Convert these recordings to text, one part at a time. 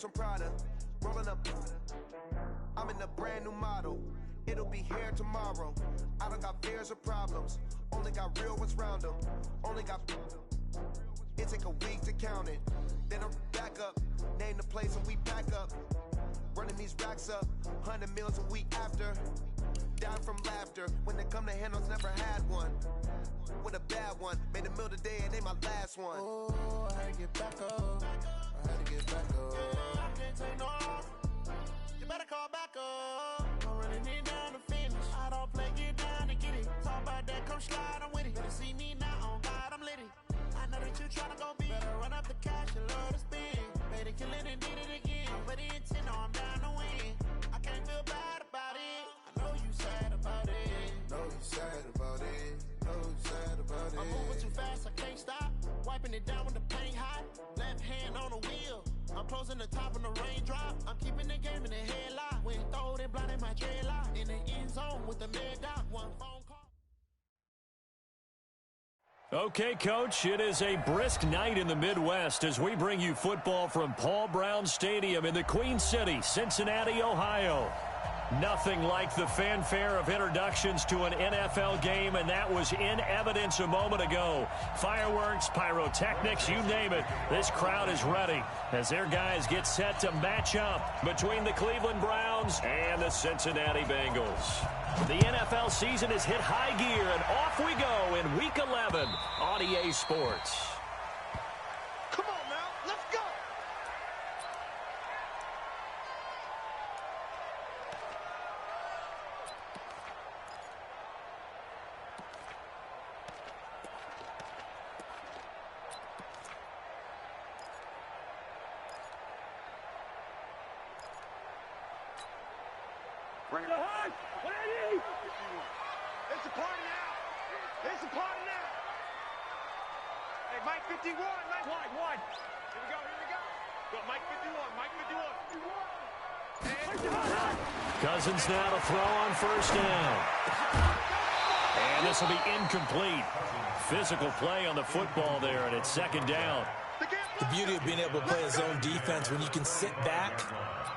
from Prada, rolling up. I'm in a brand new model. It'll be here tomorrow. I don't got fears or problems. Only got real ones round them. Only got. It take a week to count it. Then I'm back up. Name the place and we back up. Running these racks up. 100 meals a week after. Down from laughter. When they come to handles, never had one. With a bad one. Made a meal today and ain't my last one. Oh, I had to get back up. I had to get back up. I can't take no loss. You better call back up. I'm running it down to finish. I don't play, get down and get it. Talk about that, come slide, I'm with it. Better see me now, on God, I'm litty. I know that you tryna go big. Better run up the cash, you love to spin. Made it, kill it, and did it again. But the intent, no, I'm down to win. I can't feel bad about it. I know you sad about it. Know you sad about it. Know you sad about it. I'm moving too fast, I can't stop. Wiping it down with the paint hot. Left hand on the wheel. I'm closing the top when the raindrop. I'm keeping the game in the headlock. When throw it, blinding my dreadlock. In the end zone with the mad dot. One phone call. Okay, Coach, it is a brisk night in the Midwest as we bring you football from Paul Brown Stadium in the Queen City, Cincinnati, Ohio. Nothing like the fanfare of introductions to an NFL game, and that was in evidence a moment ago. Fireworks, pyrotechnics, you name it. This crowd is ready as their guys get set to match up between the Cleveland Browns and the Cincinnati Bengals. The NFL season has hit high gear, and off we go in Week 11 on EA Sports. Come on now, let's go! Bring it on. It's a party now. It's a party now. Hey, Mike 51. Mike. Wide. Here we go. Go, Mike 51. Cousins now to throw on first down. And this will be incomplete. Physical play on the football there, and it's second down. The beauty of being able to play a zone defense when you can sit back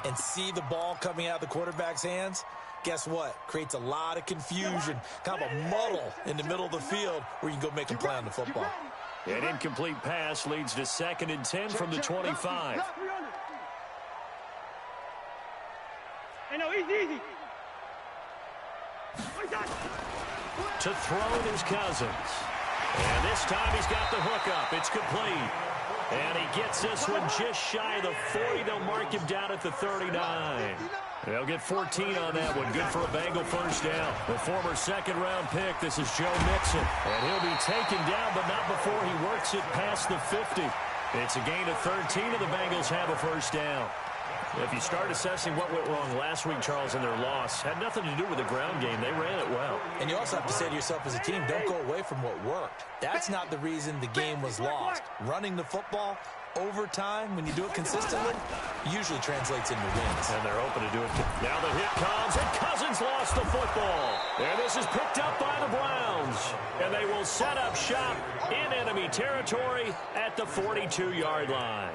and see the ball coming out of the quarterback's hands, guess what? Creates a lot of confusion, kind of a muddle in the middle of the field where you can go make a play on the football. An incomplete pass leads to 2nd and 10 from the 25. Hey, no, easy. To throw is Cousins. And this time he's got the hook up. It's complete. And he gets this one just shy of the 40. They'll mark him down at the 39. They'll get 14 on that one. Good for a Bengal first down. The former second-round pick, this is Joe Mixon. And he'll be taken down, but not before he works it past the 50. It's a gain of 13, and the Bengals have a first down. If you start assessing what went wrong last week, Charles, in their loss, had nothing to do with the ground game. They ran it well. And you also have to say to yourself as a team, don't go away from what worked. That's not the reason the game was lost. Running the football over time, when you do it consistently, usually translates into wins. And they're open to do it. Now the hit comes, and Cousins lost the football. And this is picked up by the Browns. And they will set up shop in enemy territory at the 42-yard line.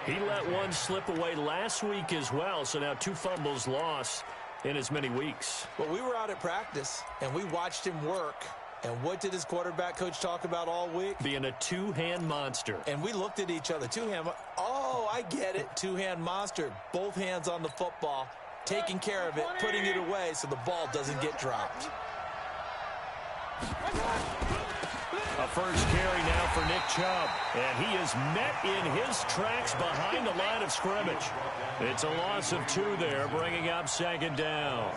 He let one slip away last week as well, so now 2 fumbles lost in as many weeks. Well, we were out at practice, and we watched him work. And what did his quarterback coach talk about all week? Being a two-hand monster. And we looked at each other. Two-hand. Oh, I get it. Two-hand monster. Both hands on the football, taking care of it, putting it away so the ball doesn't get dropped. A first carry now for Nick Chubb. And he is met in his tracks behind the line of scrimmage. It's a loss of 2 there, bringing up second down.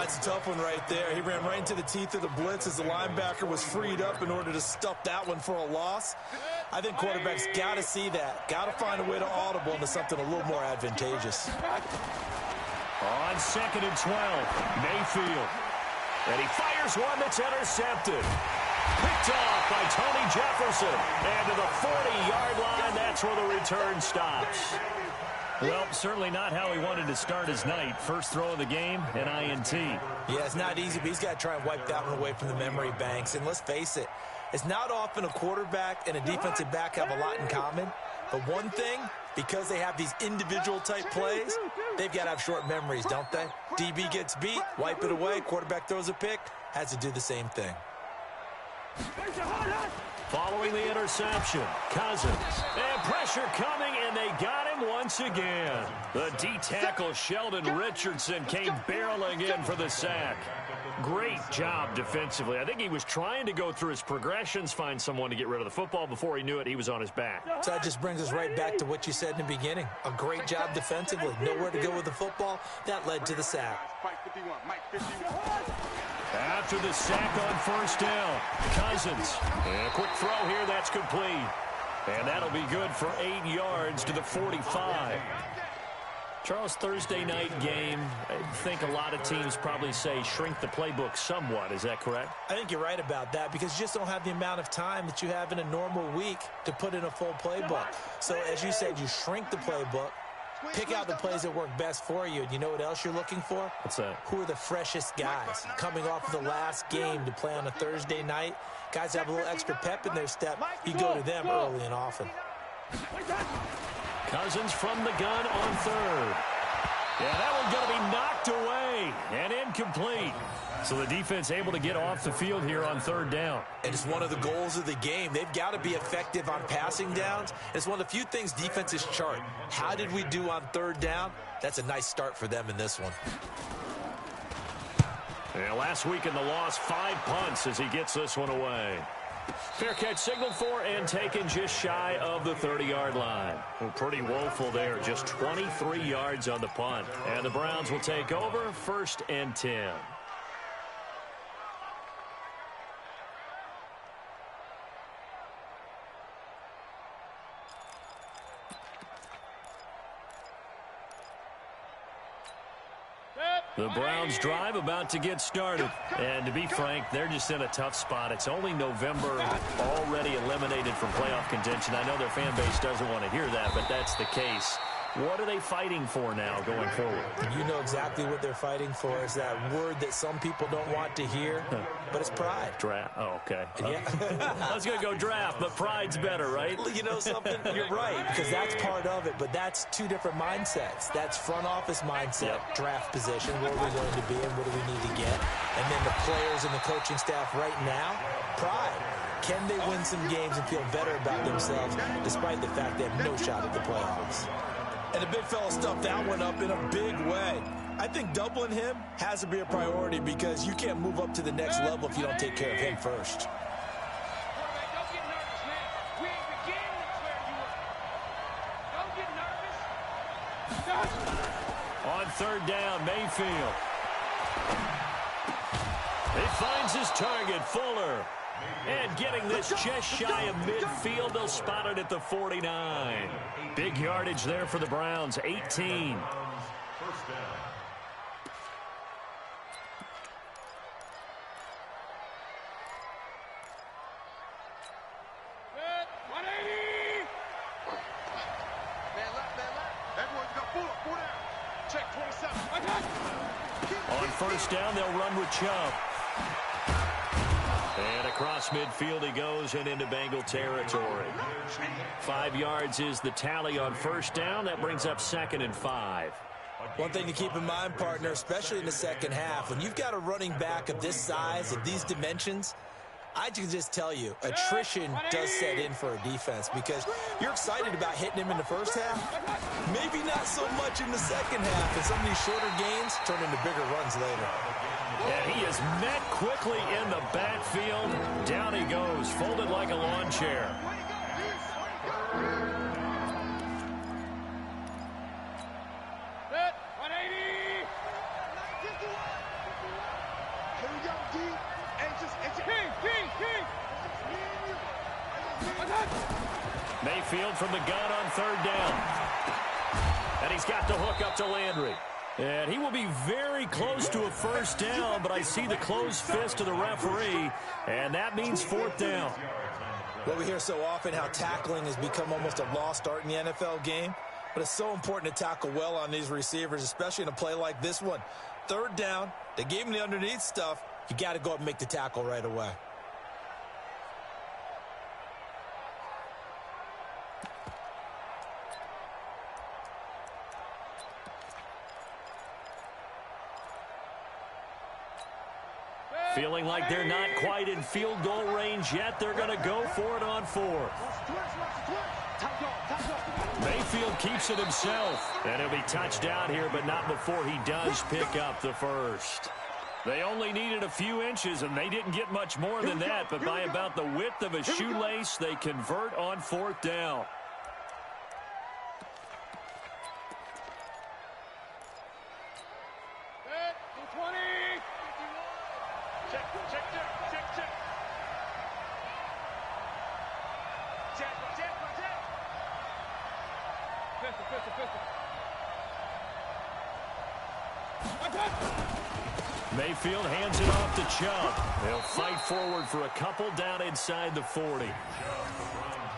It's a tough one right there. He ran right into the teeth of the blitz as the linebacker was freed up in order to stuff that one for a loss. I think quarterbacks got to see that. Got to find a way to audible into something a little more advantageous. On second and 12, Mayfield. And he fires one that's intercepted. Picked off by Tony Jefferson. And to the 40-yard line, that's where the return stops. Well, certainly not how he wanted to start his night. First throw of the game, an INT. Yeah, it's not easy, but he's got to try and wipe that one away from the memory banks. And let's face it, it's not often a quarterback and a defensive back have a lot in common. The one thing, because they have these individual type plays, they've got to have short memories, don't they? DB gets beat, wipe it away, quarterback throws a pick, has to do the same thing. Following the interception, Cousins. And pressure coming, and they got him once again. The D-tackle Sheldon Richardson came barreling in for the sack. Great job defensively. I think he was trying to go through his progressions, find someone to get rid of the football. Before he knew it, he was on his back. So that just brings us right back to what you said in the beginning. A great job defensively. Nowhere to go with the football. That led to the sack. After the sack on first down, Cousins. And a quick throw here, that's complete. And that'll be good for 8 yards to the 45. Charles, Thursday night game, I think a lot of teams probably say shrink the playbook somewhat. Is that correct? I think you're right about that because you just don't have the amount of time that you have in a normal week to put in a full playbook. So as you said, you shrink the playbook, pick out the plays that work best for you. And you know what else you're looking for? What's that? Who are the freshest guys coming off of the last game to play on a Thursday night? Guys have a little extra pep in their step. You go to them early and often. Cousins from the gun on third. Yeah, that one's going to be knocked away and incomplete. So the defense able to get off the field here on third down. And it's one of the goals of the game. They've got to be effective on passing downs. It's one of the few things defenses chart. How did we do on third down? That's a nice start for them in this one. Yeah, last week in the loss, 5 punts as he gets this one away. Fair catch signaled for and taken just shy of the 30-yard line. Well, pretty woeful there, just 23 yards on the punt. And the Browns will take over 1st and 10. The Browns drive about to get started. And to be frank, they're just in a tough spot. It's only November, already eliminated from playoff contention. I know their fan base doesn't want to hear that, but that's the case. What are they fighting for now going forward? You know exactly what they're fighting for. Is that word that some people don't want to hear, but it's pride. Draft. Oh, okay. Yeah. I was going to go draft, but pride's better, right? You know something? You're right, because that's part of it, but that's two different mindsets. That's front office mindset, draft position, where are we going to be and what do we need to get? And then the players and the coaching staff right now, pride. Can they win some games and feel better about themselves despite the fact they have no shot at the playoffs? And the big fella stuffed that one up in a big way. I think doubling him has to be a priority because you can't move up to the next level if you don't take care of him first. On third down, Mayfield. He finds his target, Fuller. And getting this just shy of midfield, they'll spot it at the 49. Big yardage there for the Browns, 18. On first down, they'll run with Chubb. And across midfield he goes and into Bengal territory. 5 yards is the tally on first down. That brings up 2nd and 5. One thing to keep in mind, partner, especially in the second half, when you've got a running back of this size, of these dimensions, I can just tell you, attrition does set in for a defense because you're excited about hitting him in the first half. Maybe not so much in the second half, and some of these shorter gains turn into bigger runs later. And he is met quickly in the backfield. Down he goes, folded like a lawn chair. Mayfield from the gun on third down. And he's got the hook up to Landry. And he will be very close to a first down, but I see the closed fist of the referee, and that means 4th down. Well, we hear so often how tackling has become almost a lost art in the NFL game, but it's so important to tackle well on these receivers, especially in a play like this one. Third down, they gave him the underneath stuff. You got to go up and make the tackle right away. Feeling like they're not quite in field goal range yet. They're going to go for it on 4th. Mayfield keeps it himself. And he'll be touched down here, but not before he does pick up the first. They only needed a few inches, and they didn't get much more than that. But by about the width of a shoelace, they convert on 4th down. Mayfield hands it off to Chubb. They'll fight forward for a couple down inside the 40.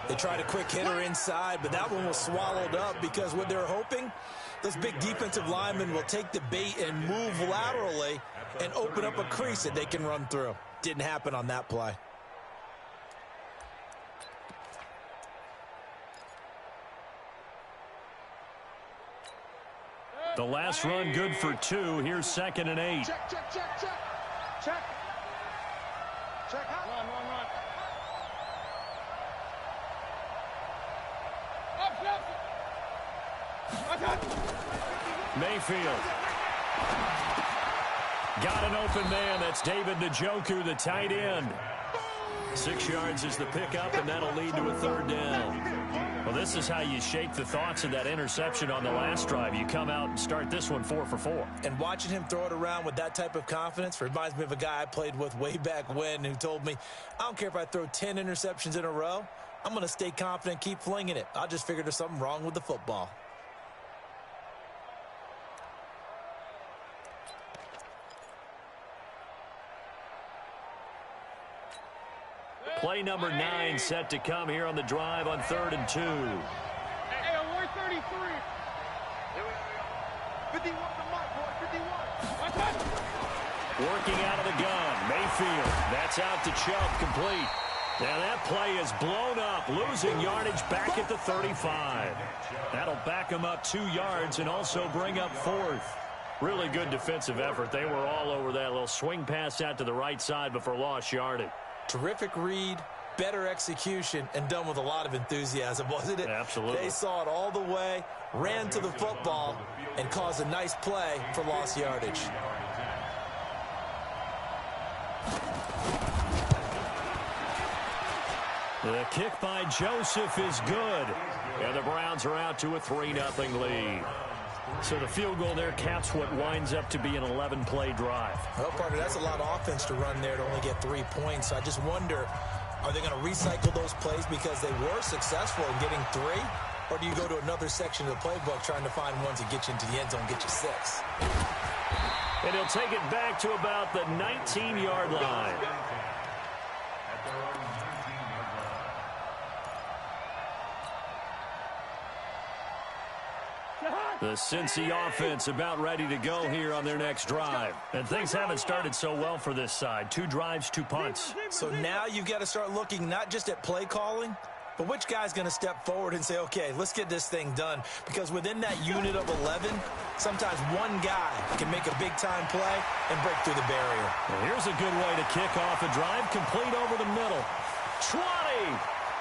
They tried a quick hitter inside, but that one was swallowed up because what they're hoping, those big defensive linemen will take the bait and move laterally and open up a crease that they can run through. Didn't happen on that play. The last run good for 2. Here's 2nd and 8. Check. Check. Run. Mayfield. Got an open man. That's David Njoku, the tight end. 6 yards is the pickup, and that'll lead to a 3rd down. Well, this is how you shake the thoughts of that interception on the last drive. You come out and start this one 4 for 4. And watching him throw it around with that type of confidence reminds me of a guy I played with way back when who told me, I don't care if I throw 10 interceptions in a row. I'm going to stay confident, keep flinging it. I just figured there's something wrong with the football. Play number 9 set to come here on the drive on 3rd and 2. Hey, we're 33. 51 the mark, boy. 51. Working out of the gun. Mayfield. That's out to Chubb, complete. Now that play is blown up, losing yardage back at the 35. That'll back him up 2 yards and also bring up 4th. Really good defensive effort. They were all over that little swing pass out to the right side before lost yardage. Terrific read, better execution, and done with a lot of enthusiasm, wasn't it? Absolutely. They saw it all the way, ran to the football, and caused a nice play for lost yardage. The kick by Joseph is good. And the Browns are out to a 3-0 lead. So the field goal there caps what winds up to be an 11-play drive. Well, partner, that's a lot of offense to run there to only get 3 points. So I just wonder, are they going to recycle those plays because they were successful in getting 3? Or do you go to another section of the playbook trying to find ones that get you into the end zone and get you 6? And he'll take it back to about the 19-yard line. The Cincy offense about ready to go here on their next drive. And things haven't started so well for this side. 2 drives, 2 punts. So now you've got to start looking not just at play calling, but which guy's going to step forward and say, okay, let's get this thing done. Because within that unit of 11, sometimes one guy can make a big-time play and break through the barrier. Well, here's a good way to kick off a drive, complete over the middle. 20,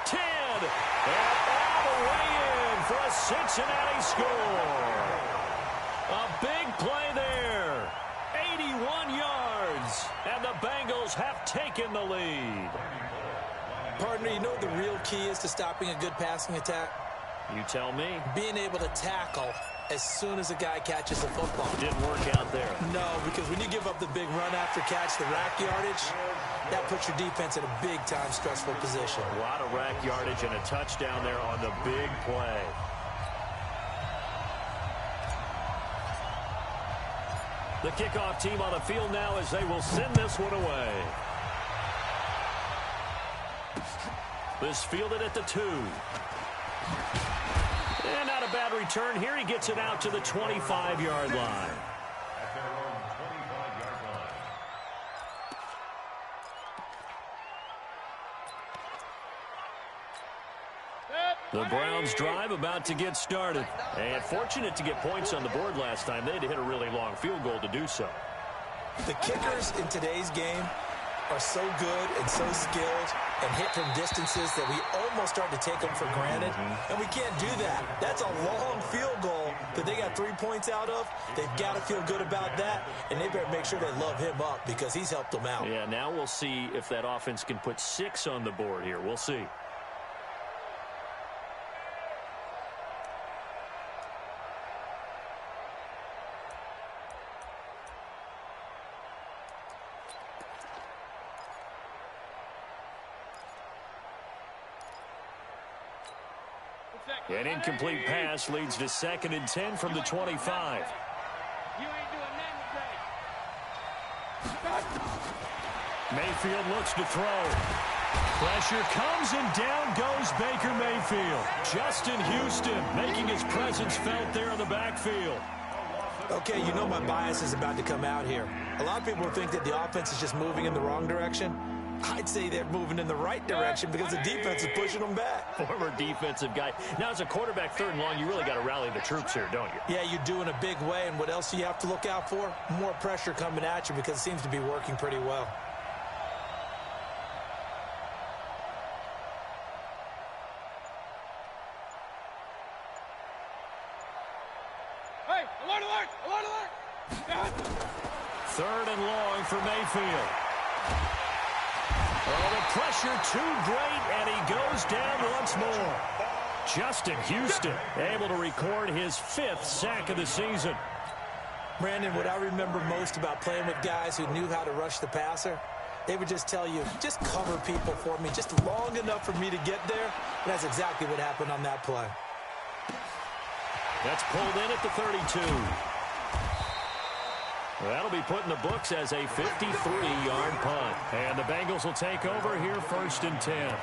10, and all the way in for a Cincinnati score. A big play there. 81 yards, and the Bengals have taken the lead. Partner, you know what the real key is to stopping a good passing attack? You tell me. Being able to tackle as soon as a guy catches the football. Didn't work out there. No, because when you give up the big run after catch, the rack yardage, that puts your defense in a big-time stressful position. A lot of rack yardage and a touchdown there on the big play. The kickoff team on the field now as they will send this one away. This fielded at the 2. And not a bad return here. He gets it out to the 25-yard line. The Browns drive about to get started. And fortunate to get points on the board last time. They had to hit a really long field goal to do so. The kickers in today's game are so good and so skilled and hit from distances that we almost start to take them for granted, and we can't do that. That's a long field goal that they got 3 points out of. They've got to feel good about that, and they better make sure they love him up because he's helped them out. Yeah, now we'll see if that offense can put 6 on the board here. We'll see. An incomplete pass leads to 2nd and 10 from the 25. Mayfield looks to throw. Pressure comes and down goes Baker Mayfield. Justin Houston making his presence felt there in the backfield. Okay, you know my bias is about to come out here. A lot of people think that the offense is just moving in the wrong direction. I'd say they're moving in the right direction because the defense is pushing them back. Former defensive guy. Now, as a quarterback 3rd and long, you really got to rally the troops here, don't you? Yeah, you do in a big way, and what else do you have to look out for? More pressure coming at you because it seems to be working pretty well. Hey, alert, alert, alert, alert! 3rd and long for Mayfield. Oh, the pressure too great, and he goes down once more. Justin Houston able to record his 5th sack of the season. Brandon, what I remember most about playing with guys who knew how to rush the passer, they would just tell you, just cover people for me, just long enough for me to get there. And that's exactly what happened on that play. That's pulled in at the 32. That'll be put in the books as a 53-yard punt. And the Bengals will take over here 1st and 10.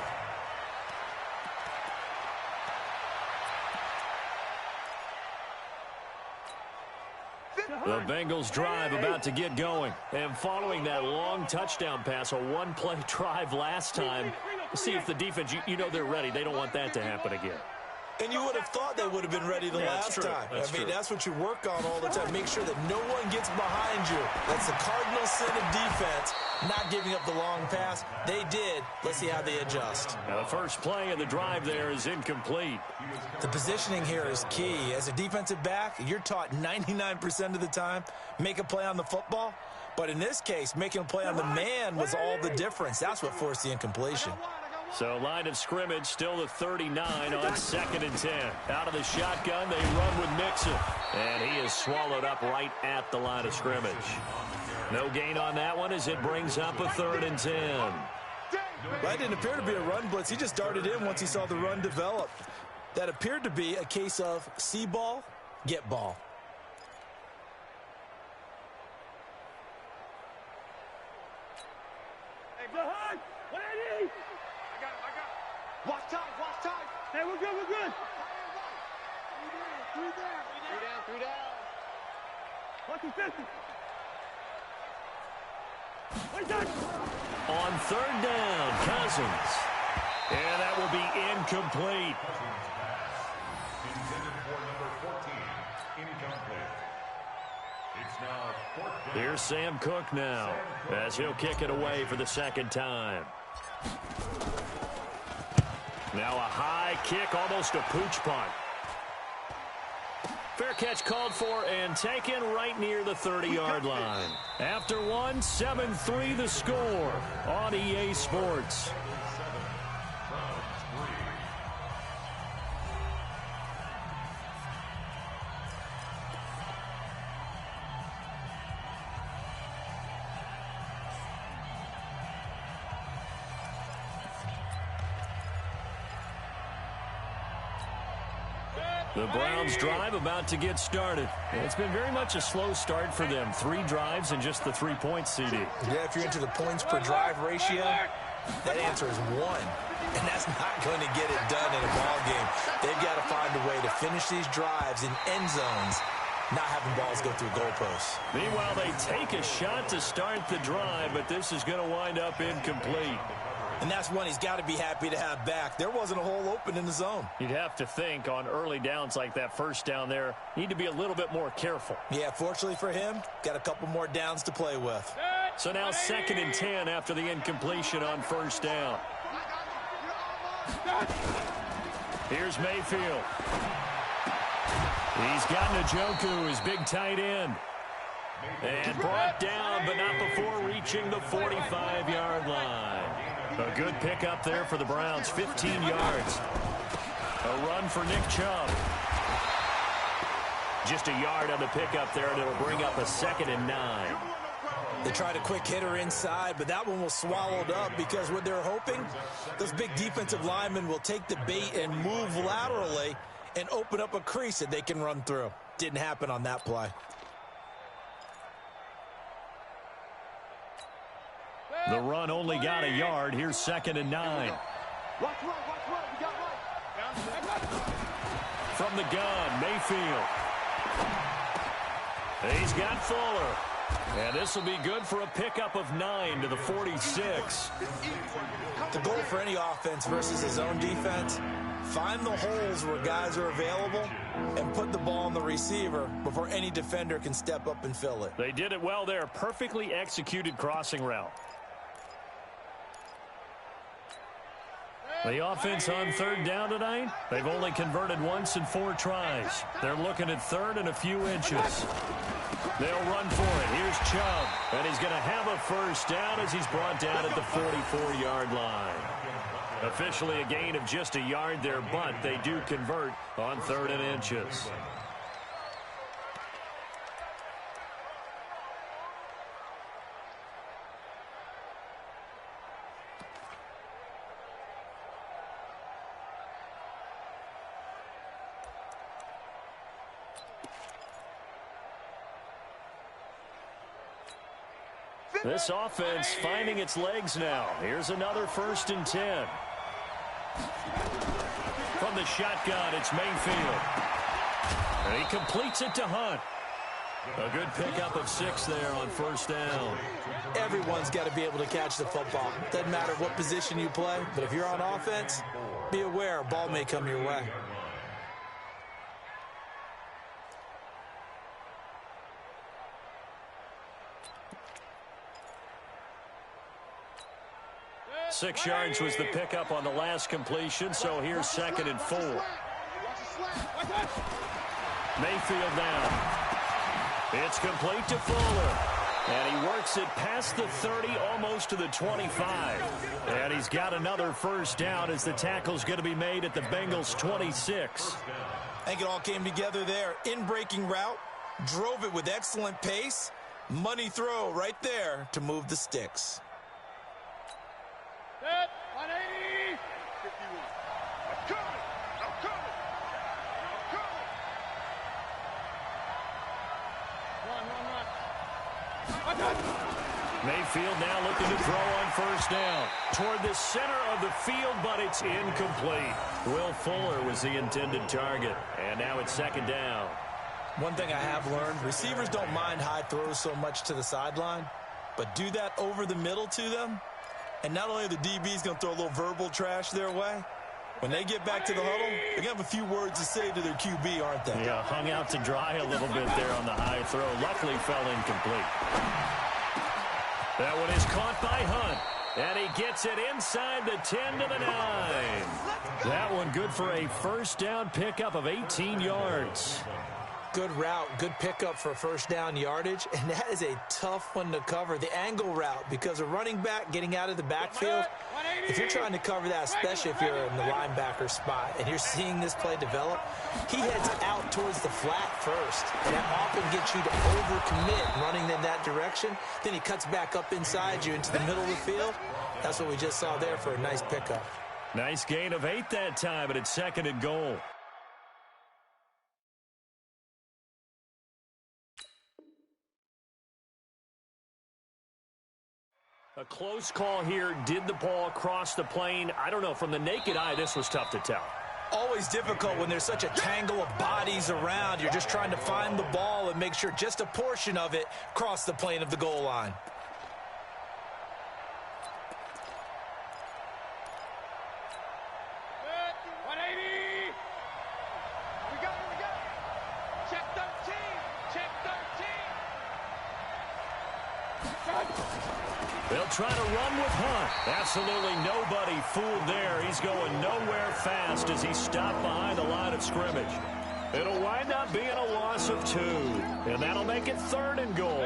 The Bengals drive about to get going. And following that long touchdown pass, a one-play drive last time, see if the defense, you know they're ready. They don't want that to happen again. And you would have thought they would have been ready the last time. That's what you work on all the time. Make sure that no one gets behind you. That's the cardinal sin of defense, not giving up the long pass. They did. Let's see how they adjust. Now the first play of the drive there is incomplete. The positioning here is key. As a defensive back, you're taught 99% of the time, make a play on the football. But in this case, making a play on the man was all the difference. That's what forced the incompletion. So line of scrimmage still the 39 on 2nd and 10. Out of the shotgun, they run with Mixon. And he is swallowed up right at the line of scrimmage. No gain on that one as it brings up a 3rd and 10. That didn't appear to be a run blitz. He just darted in once he saw the run develop. That appeared to be a case of see ball, get ball. Hey, behind! 180! I got it. Watch time. Hey, we're good. 3 down. Watch the 50. On 3rd down, Cousins. And that will be incomplete. Intended for number 14, incomplete. It's now 4th down. Here's Sam Cook now as he'll kick it away for the 2nd time. Now a high kick, almost a pooch punt. Fair catch called for and taken right near the 30-yard line. After one, 7-3 the score on EA Sports. The Browns drive about to get started. It's been very much a slow start for them. 3 drives and just the 3 points, CD. Yeah, if you're into the points per drive ratio, that answer is 1. And that's not going to get it done in a ball game. They've got to find a way to finish these drives in end zones, not having balls go through goalposts. Meanwhile, they take a shot to start the drive, but this is going to wind up incomplete. And that's one he's got to be happy to have back. There wasn't a hole open in the zone. You'd have to think on early downs like that first down there, need to be a little bit more careful. Yeah, fortunately for him, got a couple more downs to play with. Set. So now 2nd and 10 after the incompletion on first down. Here's Mayfield. He's got Njoku, his big tight end. And brought down, but not before reaching the 45-yard line. A good pickup there for the Browns, 15 yards. A run for Nick Chubb. Just a yard on the pickup there, and it'll bring up a 2nd and 9. They tried a quick hitter inside, but that one was swallowed up because what they're hoping, those big defensive linemen will take the bait and move laterally and open up a crease that they can run through. Didn't happen on that play. The run only got a yard. Here's 2nd and 9. From the gun, Mayfield. He's got Fuller. And this will be good for a pickup of 9 to the 46. The goal for any offense versus his own defense, find the holes where guys are available and put the ball on the receiver before any defender can step up and fill it. They did it well there. Perfectly executed crossing route. The offense on 3rd down tonight, they've only converted once in 4 tries. They're looking at 3rd and a few inches. They'll run for it. Here's Chubb, and he's going to have a first down as he's brought down at the 44-yard line. Officially a gain of just a yard there, but they do convert on 3rd and inches. This offense finding its legs now. Here's another 1st and 10. From the shotgun, it's Mayfield. And he completes it to Hunt. A good pickup of 6 there on first down. Everyone's got to be able to catch the football. Doesn't matter what position you play, but if you're on offense, be aware a ball may come your way. Six yards was the pickup on the last completion, so here's 2nd and 4. Mayfield down. It's complete to Fuller. And he works it past the 30, almost to the 25. And he's got another first down as the tackle's going to be made at the Bengals' 26. I think it all came together there. In-breaking route, drove it with excellent pace. Money throw right there to move the sticks. 180. 51. I'm coming. Mayfield now looking to throw on first down. Toward the center of the field, but it's incomplete. Will Fuller was the intended target. And now it's 2nd down. One thing I have learned, receivers don't mind high throws so much to the sideline, but do that over the middle to them. And not only are the DBs going to throw a little verbal trash their way, when they get back to the huddle, they're going to have a few words to say to their QB, aren't they? Yeah, hung out to dry a little bit there on the high throw. Luckily fell incomplete. That one is caught by Hunt. And he gets it inside the 10 to the 9. That one good for a first down pickup of 18 yards. Good route, good pickup for first down yardage, and that is a tough one to cover, the angle route, because a running back getting out of the backfield, if you're trying to cover that, especially if you're in the linebacker spot, and you're seeing this play develop, he heads out towards the flat first, and that often gets you to overcommit running in that direction. Then he cuts back up inside you into the middle of the field. That's what we just saw there for a nice pickup. Nice gain of 8 that time, but it's 2nd and goal. A close call here. Did the ball cross the plane? I don't know. From the naked eye, this was tough to tell. Always difficult when there's such a tangle of bodies around. You're just trying to find the ball and make sure just a portion of it crossed the plane of the goal line. Check 13. trying to run with Hunt. Absolutely nobody fooled there. He's going nowhere fast as he's stopped behind the line of scrimmage. It'll wind up being a loss of 2, and that'll make it 3rd and goal.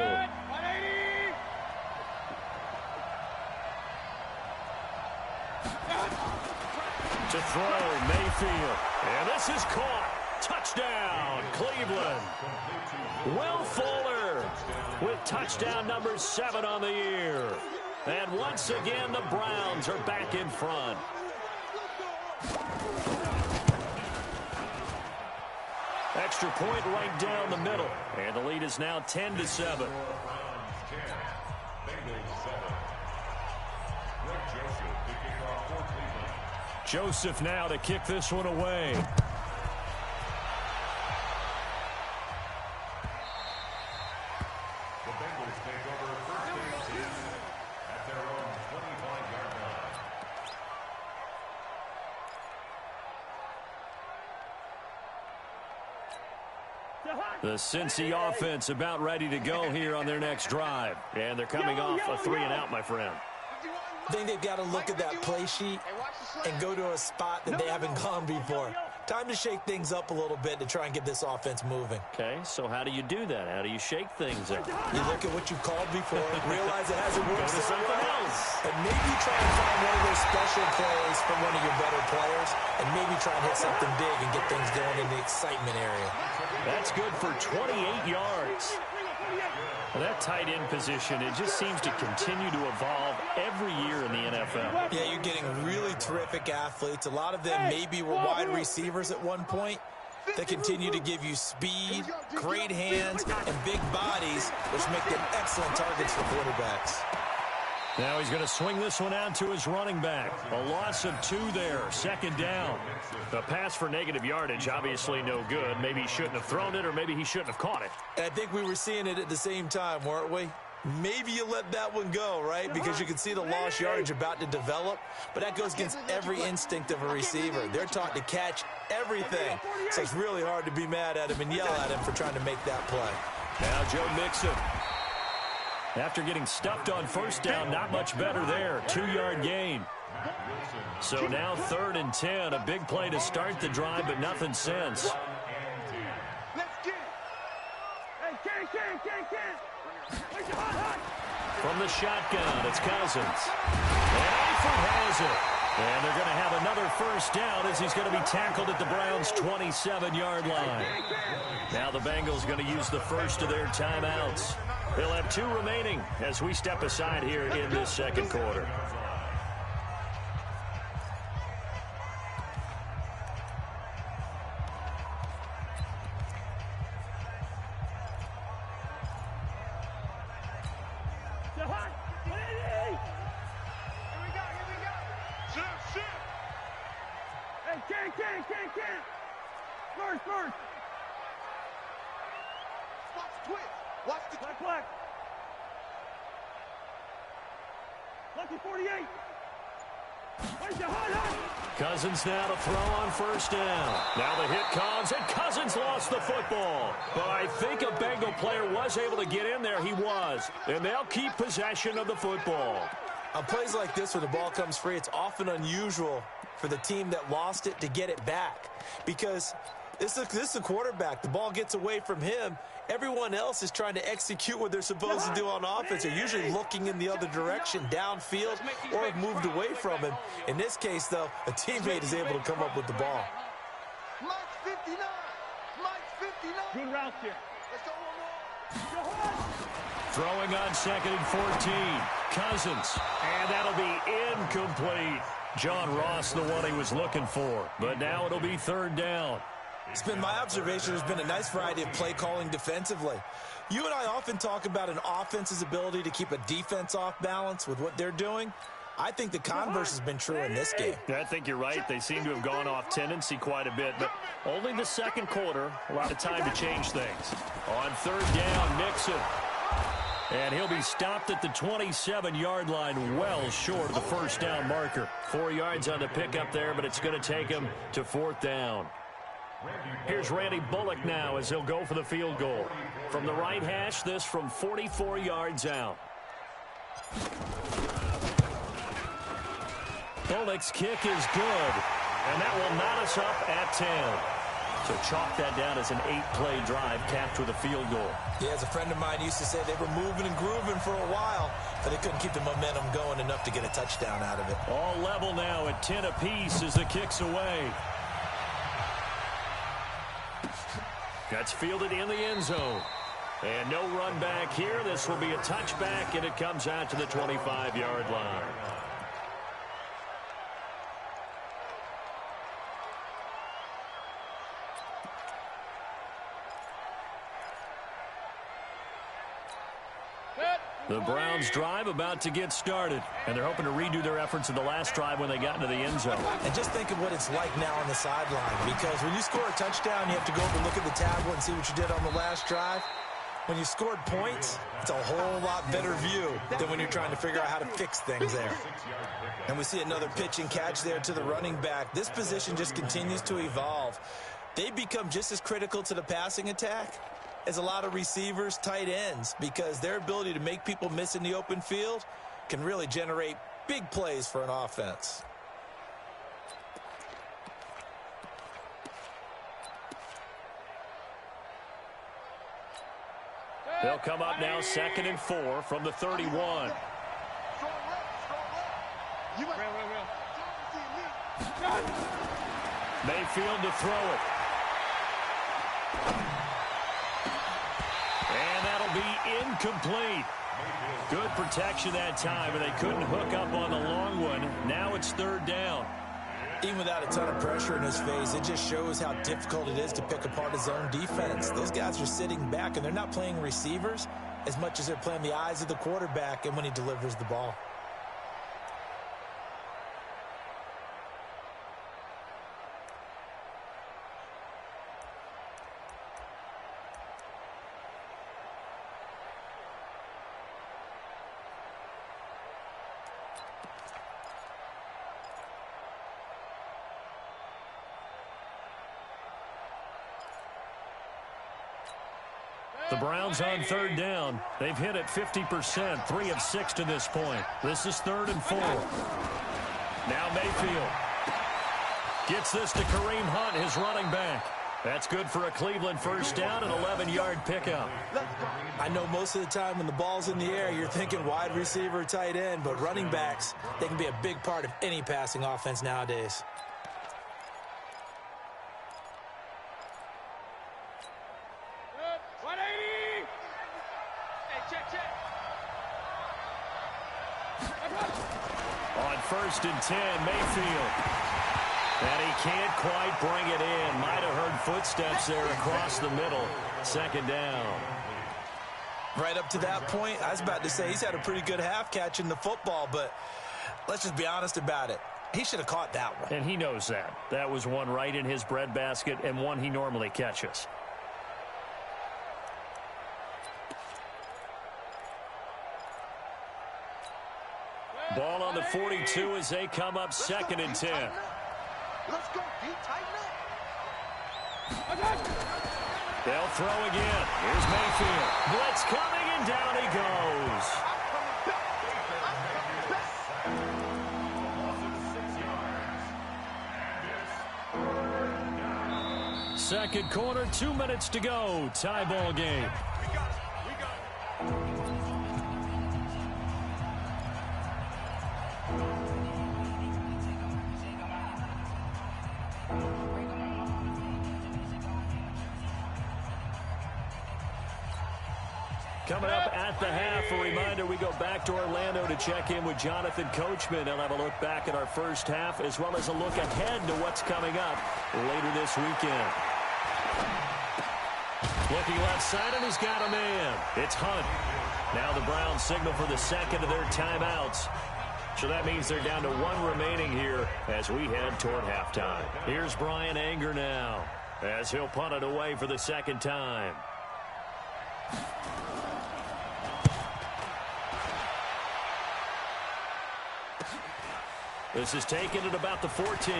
To throw, Mayfield. And this is caught. Touchdown, Cleveland. Will Fuller with touchdown number 7 on the year. And once again, the Browns are back in front. Extra point right down the middle. And the lead is now 10-7. Joseph now to kick this one away. The Bengals take over first and 10 at their own 25-yard line. The Cincy offense about ready to go here on their next drive. And they're coming off a 3-and-out, my friend. I think they've got to look at that play sheet and go to a spot that they haven't gone before. Time to shake things up a little bit to try and get this offense moving. Okay, so how do you do that? How do you shake things up? You look at what you called before, realize it hasn't worked Go to something else. and maybe try and find one of those special plays from one of your better players, and maybe try and hit something big and get things going in the excitement area. That's good for 28 yards. Well, that tight end position, it just seems to continue to evolve every year in the NFL. Yeah, you're getting really terrific athletes. A lot of them maybe were wide receivers at one point. They continue to give you speed, great hands, and big bodies, which make them excellent targets for quarterbacks. Now he's going to swing this one out to his running back. A loss of 2 there, 2nd down. The pass for negative yardage, obviously no good. Maybe he shouldn't have thrown it, or maybe he shouldn't have caught it. And I think we were seeing it at the same time, weren't we? Maybe you let that one go, right? Because you can see the lost yardage about to develop, but that goes against every instinct of a receiver. They're taught to catch everything, so it's really hard to be mad at him and yell at him for trying to make that play. Now Joe Mixon. After getting stuffed on 1st down, not much better there. 2-yard gain. So now 3rd and 10. A big play to start the drive, but nothing since. Let's get it. Hey, Ken. From the shotgun, it's Cousins. And Eifert has it. And they're going to have another 1st down as he's going to be tackled at the Browns' 27-yard line. Now the Bengals going to use the first of their timeouts. They'll have 2 remaining as we step aside here in this 2nd quarter. First. Watch the twist. Watch the black. Lucky 48. Cousins now to throw on 1st down. Now the hit comes, and Cousins lost the football. But I think a Bengal player was able to get in there. He was. And they'll keep possession of the football. On plays like this where the ball comes free, it's often unusual for the team that lost it to get it back. Because this is a quarterback. The ball gets away from him. Everyone else is trying to execute what they're supposed to do on offense. They're usually looking in the other direction, downfield, or have moved away from him. In this case, though, a teammate is able to come up with the ball. Mike's 59. Mike's 59. Good route here. Let's go one more. Throwing on 2nd and 14. Cousins. And that'll be incomplete. John Ross, the one he was looking for. But now it'll be 3rd down. It's been my observation there's been a nice variety of play calling defensively. You and I often talk about an offense's ability to keep a defense off balance with what they're doing. I think the converse has been true in this game. I think you're right. They seem to have gone off tendency quite a bit, but only the 2nd quarter. A lot of time to change things. On 3rd down, Mixon. And he'll be stopped at the 27-yard line, well short of the 1st down marker. 4 yards on the pickup there, but it's going to take him to 4th down. Here's Randy Bullock now as he'll go for the field goal. From the right hash, this from 44 yards out. Bullock's kick is good, and that will knot us up at 10. So chalk that down as an 8-play drive capped with a field goal. Yeah, as a friend of mine used to say, they were moving and grooving for a while, but they couldn't keep the momentum going enough to get a touchdown out of it. All level now at 10 apiece as the kick's away. That's fielded in the end zone. And no run back here. This will be a touchback, and it comes out to the 25-yard line. The Browns drive about to get started, and they're hoping to redo their efforts in the last drive when they got into the end zone. And just think of what it's like now on the sideline, because when you score a touchdown, you have to go over and look at the tablet and see what you did on the last drive. When you scored points, it's a whole lot better view than when you're trying to figure out how to fix things there. And we see another pitch and catch there to the running back. This position just continues to evolve. They become just as critical to the passing attack as a lot of receivers, tight ends, because their ability to make people miss in the open field can really generate big plays for an offense. They'll come up now 2nd and 4 from the 31. Mayfield to throw it. And that'll be incomplete. Good protection that time, and they couldn't hook up on the long one. Now it's 3rd down. Even without a ton of pressure in his face, it just shows how difficult it is to pick apart his own defense. Those guys are sitting back, and they're not playing receivers as much as they're playing the eyes of the quarterback and when he delivers the ball. The Browns on 3rd down. They've hit it 50%, 3 of 6 to this point. This is 3rd and 4. Now Mayfield gets this to Kareem Hunt, his running back. That's good for a Cleveland first down, an 11-yard pickup. I know most of the time when the ball's in the air, you're thinking wide receiver, tight end, but running backs, they can be a big part of any passing offense nowadays. On 1st and 10, Mayfield. And he can't quite bring it in. Might have heard footsteps there across the middle. 2nd down. Right up to that point, I was about to say he's had a pretty good half catching the football, but let's just be honest about it. He should have caught that one. And he knows that. That was one right in his breadbasket and one he normally catches. Ball on the 42 as they come up 2nd and 10. Let's go, Pete, tighten up. They'll throw again. Here's Mayfield. Blitz coming, and down he goes. Second quarter, 2 minutes to go. Tie ball game. Coming up at the half, a reminder, we go back to Orlando to check in with Jonathan Coachman and have a look back at our first half as well as a look ahead to what's coming up later this weekend. Looking left side, and he's got a man. It's Hunt. Now the Browns signal for the second of their timeouts. So that means they're down to 1 remaining here as we head toward halftime. Here's Brian Anger now as he'll punt it away for the 2nd time. This is taken at about the 14.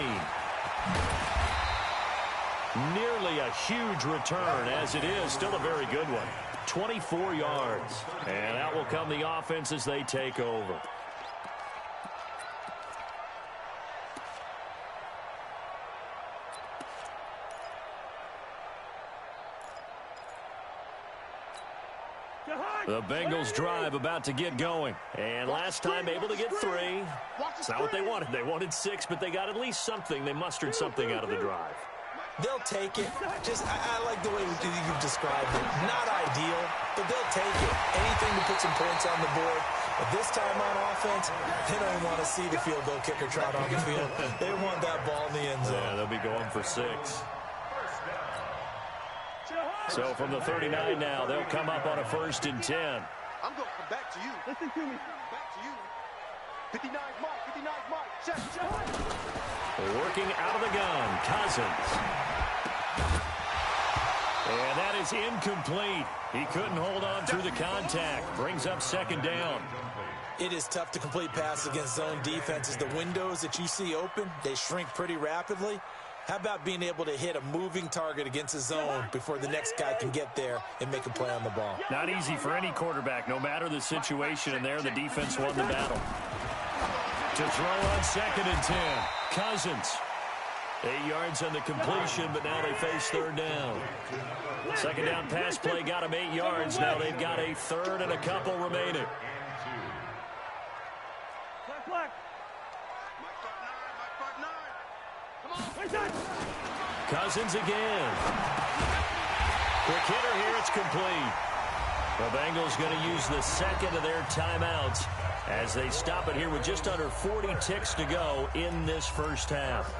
Nearly a huge return, as it is still a very good one. 24 yards. And out will come the offense as they take over. The Bengals drive about to get going. And last time able to get 3. It's not what they wanted. They wanted 6, but they got at least something. They mustered something out of the drive. They'll take it. I like the way you've described it. Not ideal, but they'll take it. Anything to put some points on the board. But this time on offense, they don't even want to see the field goal kicker trot on the field. They want that ball in the end zone. Yeah, they'll be going for 6. So from the 39 now, they'll come up on a 1st and 10. I'm going to come back to you. Listen to me. Back to you. 59 Mike. 59 Mike. Check. Working out of the gun, Cousins. And that is incomplete. He couldn't hold on through the contact. Brings up 2nd down. It is tough to complete passes against zone defenses. The windows that you see open, they shrink pretty rapidly. How about being able to hit a moving target against a zone before the next guy can get there and make a play on the ball? Not easy for any quarterback, no matter the situation. And there, the defense won the battle. To throw on 2nd and 10. Cousins. 8 yards on the completion, but now they face 3rd down. 2nd down pass play got them 8 yards. Now they've got a 3rd and a couple remaining. Cousins again. Quick hitter here, it's complete. The Bengals going to use the 2nd of their timeouts as they stop it here with just under 40 ticks to go in this first half.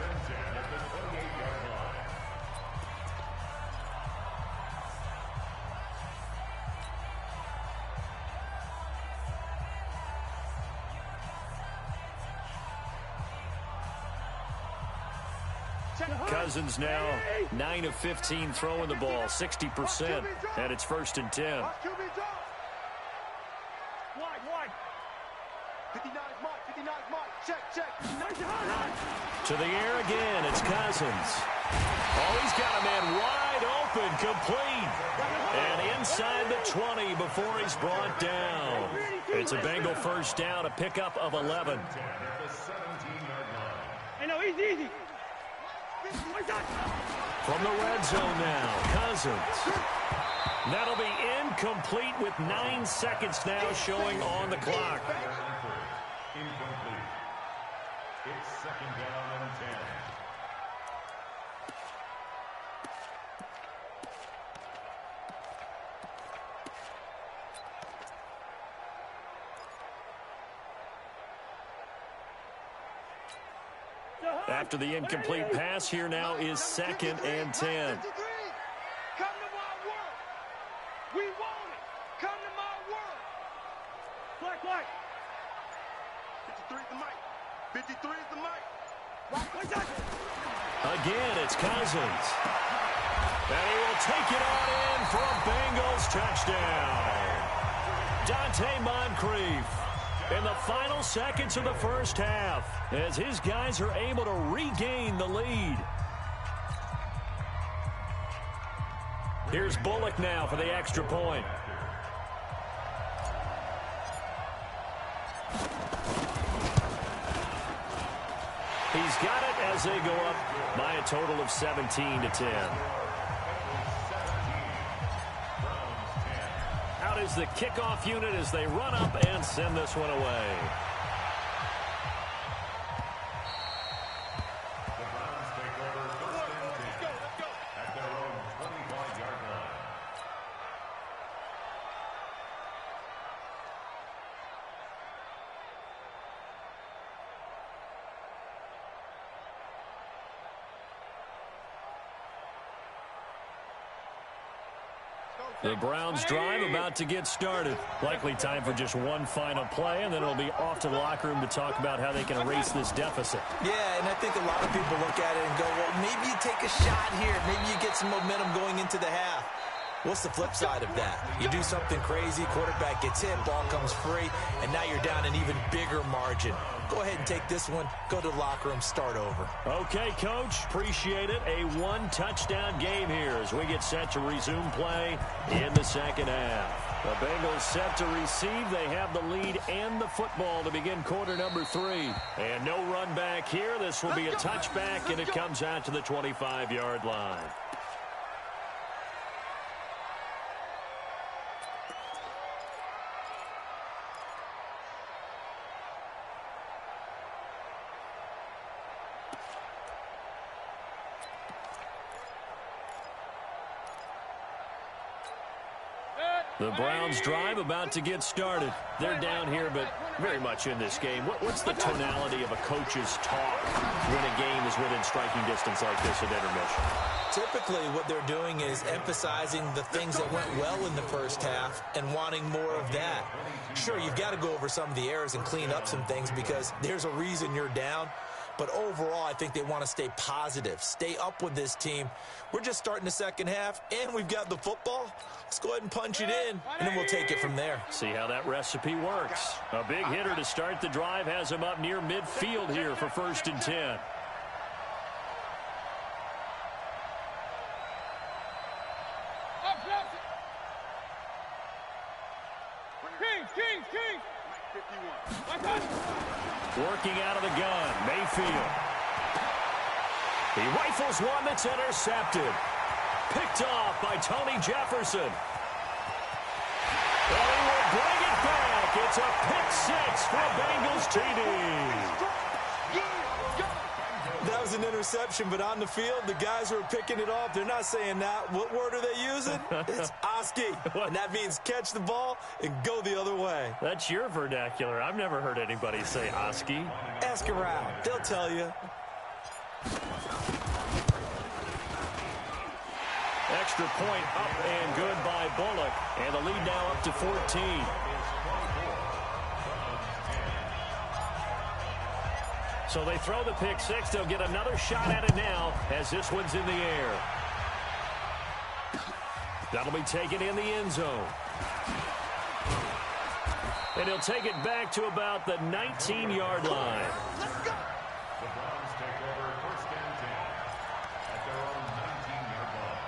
Cousins now 9 of 15 throwing the ball, 60%, and it's 1st and 10. Wide. 59 Mike. Check. To the air again, it's Cousins. Oh, he's got a man wide open, complete. And inside the 20 before he's brought down. It's a Bengal 1st down, a pickup of 11. Hey, no, easy. From the red zone now, Cousins. That'll be incomplete with 9 seconds now showing on the clock. Incomplete. It's 2nd down and 10. After the incomplete pass, here now is 2nd and 10. Come to my work. We want it. Come to my work. Black. 53 is the mic. 53 is the mic. Again, it's Cousins. And he will take it on in for a Bengals touchdown. Dante Moncrief in the final seconds of the first half as his guys are able to regain the lead. Here's Bullock now for the extra point. He's got it as they go up by a total of 17 to 10. Out is the kickoff unit as they run up and send this one away. The Browns take over 1st and 10 at their own 25-yard line. The Browns drive about to get started. Likely time for just one final play, and then it'll be off to the locker room to talk about how they can erase this deficit. Yeah, and I think a lot of people look at it and go, well, maybe you take a shot here. Maybe you get some momentum going into the half. What's the flip side of that? You do something crazy, quarterback gets hit, ball comes free, and now you're down an even bigger margin. Go ahead and take this one, go to the locker room, start over. Okay, Coach, appreciate it. A one-touchdown game here as we get set to resume play in the second half. The Bengals set to receive. They have the lead and the football to begin quarter number 3. And no run back here. This will be a touchback, and it comes out to the 25-yard line. The Browns drive about to get started. They're down here, but very much in this game. What's the tonality of a coach's talk when a game is within striking distance like this at intermission? Typically, what they're doing is emphasizing the things that went well in the first half and wanting more of that. Sure, you've got to go over some of the errors and clean up some things because there's a reason you're down. But overall, I think they want to stay positive, stay up with this team. We're just starting the second half, and we've got the football. Let's go ahead and punch it in, and then we'll take it from there. See how that recipe works. A big hitter to start the drive has him up near midfield here for 1st and 10. Working out of the gun, Mayfield. He rifles one that's intercepted. Picked off by Tony Jefferson. And he will bring it back. It's a pick six for a Bengals TD. That was an interception, but on the field, the guys who are picking it off, they're not saying that. What word are they using? It's Oski, and that means catch the ball and go the other way. That's your vernacular. I've never heard anybody say Oski. Ask around. They'll tell you. Extra point up and good by Bullock, and the lead now up to 14. So they throw the pick six. They'll get another shot at it now as this one's in the air. That'll be taken in the end zone. And he'll take it back to about the 19-yard line. The Browns take over 1st and 10 at their own 19-yard line.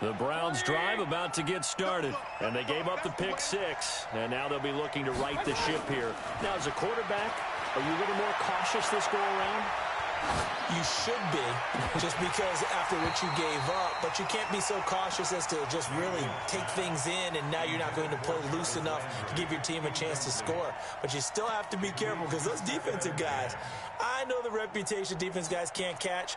The Browns drive about to get started, and they gave up the pick six, and now they'll be looking to right the ship here. Now, as a quarterback, are you a little more cautious this go-around? You should be, just because after what you gave up, but you can't be so cautious as to just really take things in, and now you're not going to play loose enough to give your team a chance to score. But you still have to be careful because those defensive guys, I know the reputation defense guys can't catch.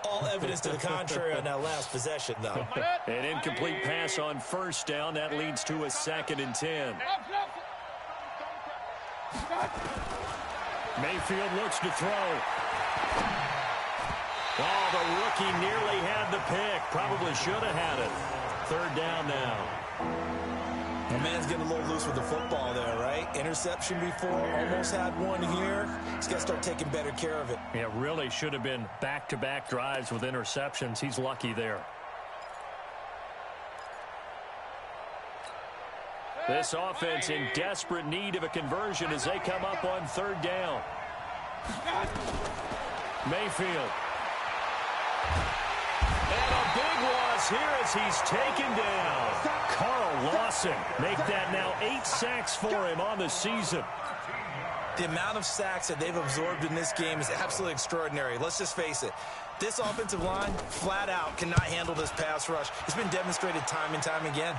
All evidence to the contrary on that last possession, though. An incomplete pass on 1st down. That leads to a 2nd and 10. Mayfield looks to throw. Oh, the rookie nearly had the pick. Probably should have had it. 3rd down now. The man's getting a little loose with the football there, right? Interception before, almost had one here. He's got to start taking better care of it. Yeah, really should have been back-to-back drives with interceptions. He's lucky there. This offense in desperate need of a conversion as they come up on 3rd down. Mayfield. And a big loss here as he's taken down. Carl Lawson make that now 8 sacks for him on the season. The amount of sacks that they've absorbed in this game is absolutely extraordinary. Let's just face it. This offensive line, flat out, cannot handle this pass rush. It's been demonstrated time and time again.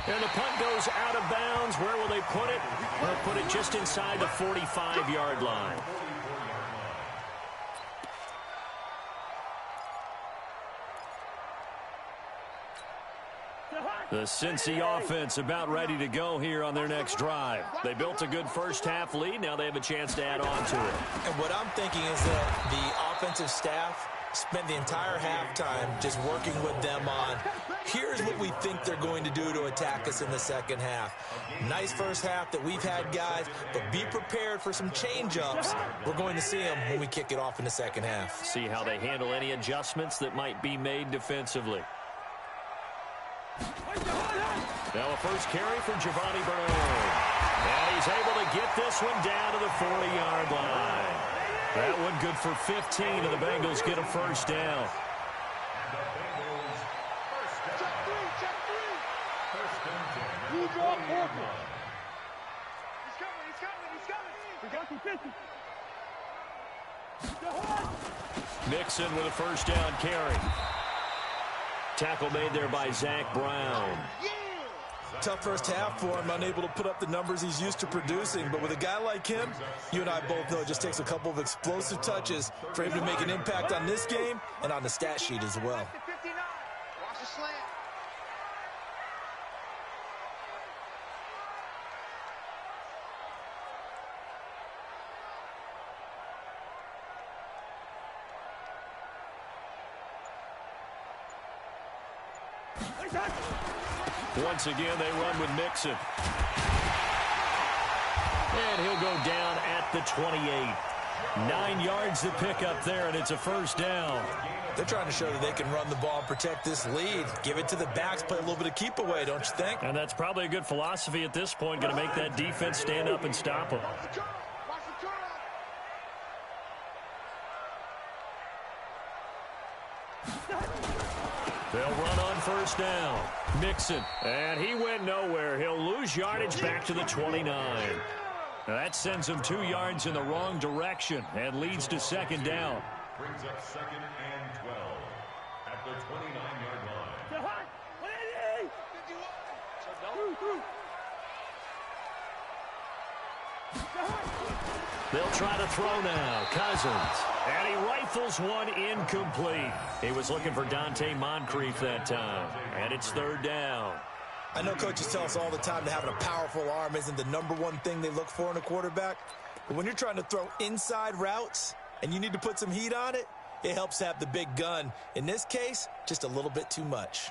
And the punt goes out of bounds. Where will they put it? They'll put it just inside the 45-yard line. The Cincy offense about ready to go here on their next drive. They built a good first half lead. Now they have a chance to add on to it. And what I'm thinking is that the offensive staff spent the entire halftime just working with them on, here's what we think they're going to do to attack us in the second half. Nice first half that we've had, guys, but be prepared for some change-ups. We're going to see them when we kick it off in the second half. See how they handle any adjustments that might be made defensively. Now a first carry for Giovanni Bernard. And he's able to get this one down to the 40-yard line. That one good for 15, and the Bengals get a 1st down. Mixon with a 1st down carry. Tackle made there by Zach Brown. Tough first half for him, unable to put up the numbers he's used to producing. But with a guy like him, you and I both know it just takes a couple of explosive touches for him to make an impact on this game and on the stat sheet as well. Watch the slant. Once again, they run with Mixon. And he'll go down at the 28. 9 yards to pick up there, and it's a first down. They're trying to show that they can run the ball and protect this lead. Give it to the backs, play a little bit of keep away, don't you think? And that's probably a good philosophy at this point, going to make that defense stand up and stop them. Watch the curl. They'll run on first down. Mixon, and he went nowhere. He'll lose yardage back to the 29. That sends him 2 yards in the wrong direction and leads to second down. Brings up second and 12 at the 29-yard line. They'll try to throw now. Cousins. And he rifles one incomplete. He was looking for Dante Moncrief that time. And it's third down. I know coaches tell us all the time that having a powerful arm isn't the #1 thing they look for in a quarterback. But when you're trying to throw inside routes and you need to put some heat on it, it helps have the big gun. In this case, just a little bit too much.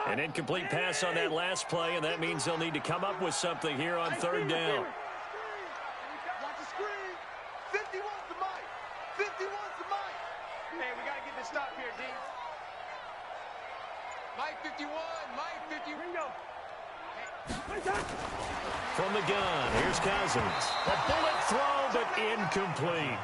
An incomplete pass on that last play, and that means they'll need to come up with something here on third down. Watch the screen. 51's the mic. 51's the mic. Hey, we got to get this stop here, D. Mike 51. Mike 50. Ringo. From the gun, here's Cousins. A bullet throw, but incomplete.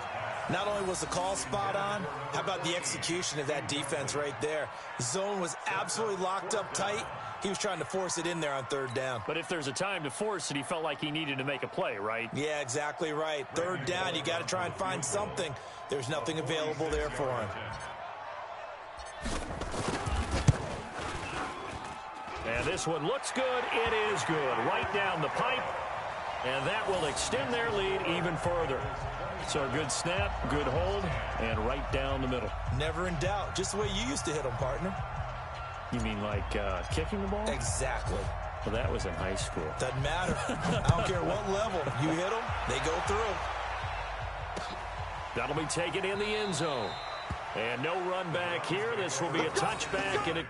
Not only was the call spot on, how about the execution of that defense right there? Zone was absolutely locked up tight. He was trying to force it in there on third down. But if there's a time to force it, he felt like he needed to make a play, right? Yeah, exactly right. Third down, you got to try and find something. There's nothing available there for him. And this one looks good. It is good. Right down the pipe. And that will extend their lead even further. So a good snap, good hold, and right down the middle. Never in doubt. Just the way you used to hit them, partner. You mean like kicking the ball? Exactly. Well, that was in high school. Doesn't matter. I don't care what level. You hit them, they go through. That'll be taken in the end zone. And no run back here. This will be a touchback, and it...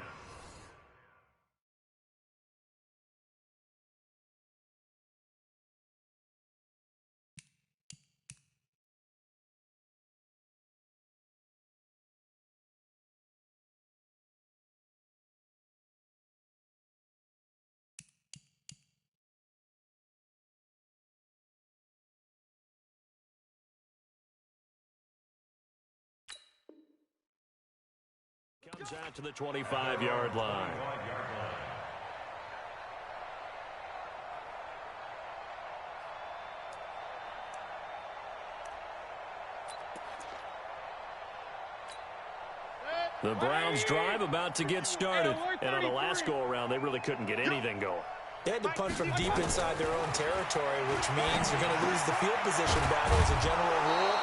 comes out to the 25-yard line. The Browns drive about to get started. And on the last go-around, they really couldn't get anything going. They had to punt from deep inside their own territory, which means you're going to lose the field position battle as a general rule.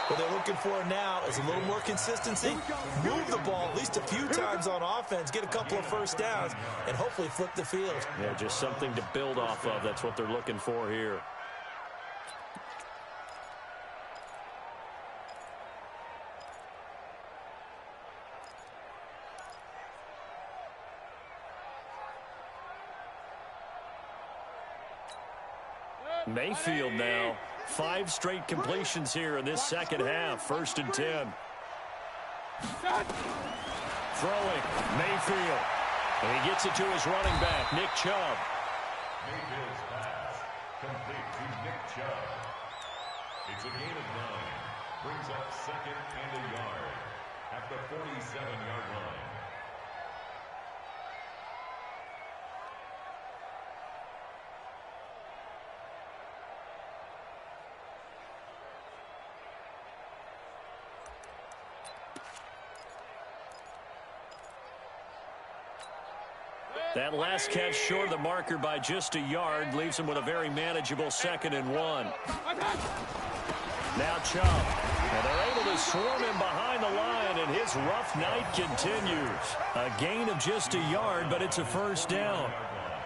What they're looking for now is a little more consistency, move the ball at least a few times on offense, get a couple of first downs, and hopefully flip the field. Yeah, just something to build off of. That's what they're looking for here. Mayfield now. 5 straight completions here in this second half. 1st and 10. Throwing. Mayfield. And he gets it to his running back, Nick Chubb. Mayfield's pass complete to Nick Chubb. It's a gain of 9. Brings up second and a yard at the 47-yard line. That last catch short of the marker by just a yard leaves him with a very manageable 2nd and 1. Now Chubb. And they're able to swarm him behind the line, and his rough night continues. A gain of just a yard, but it's a first down.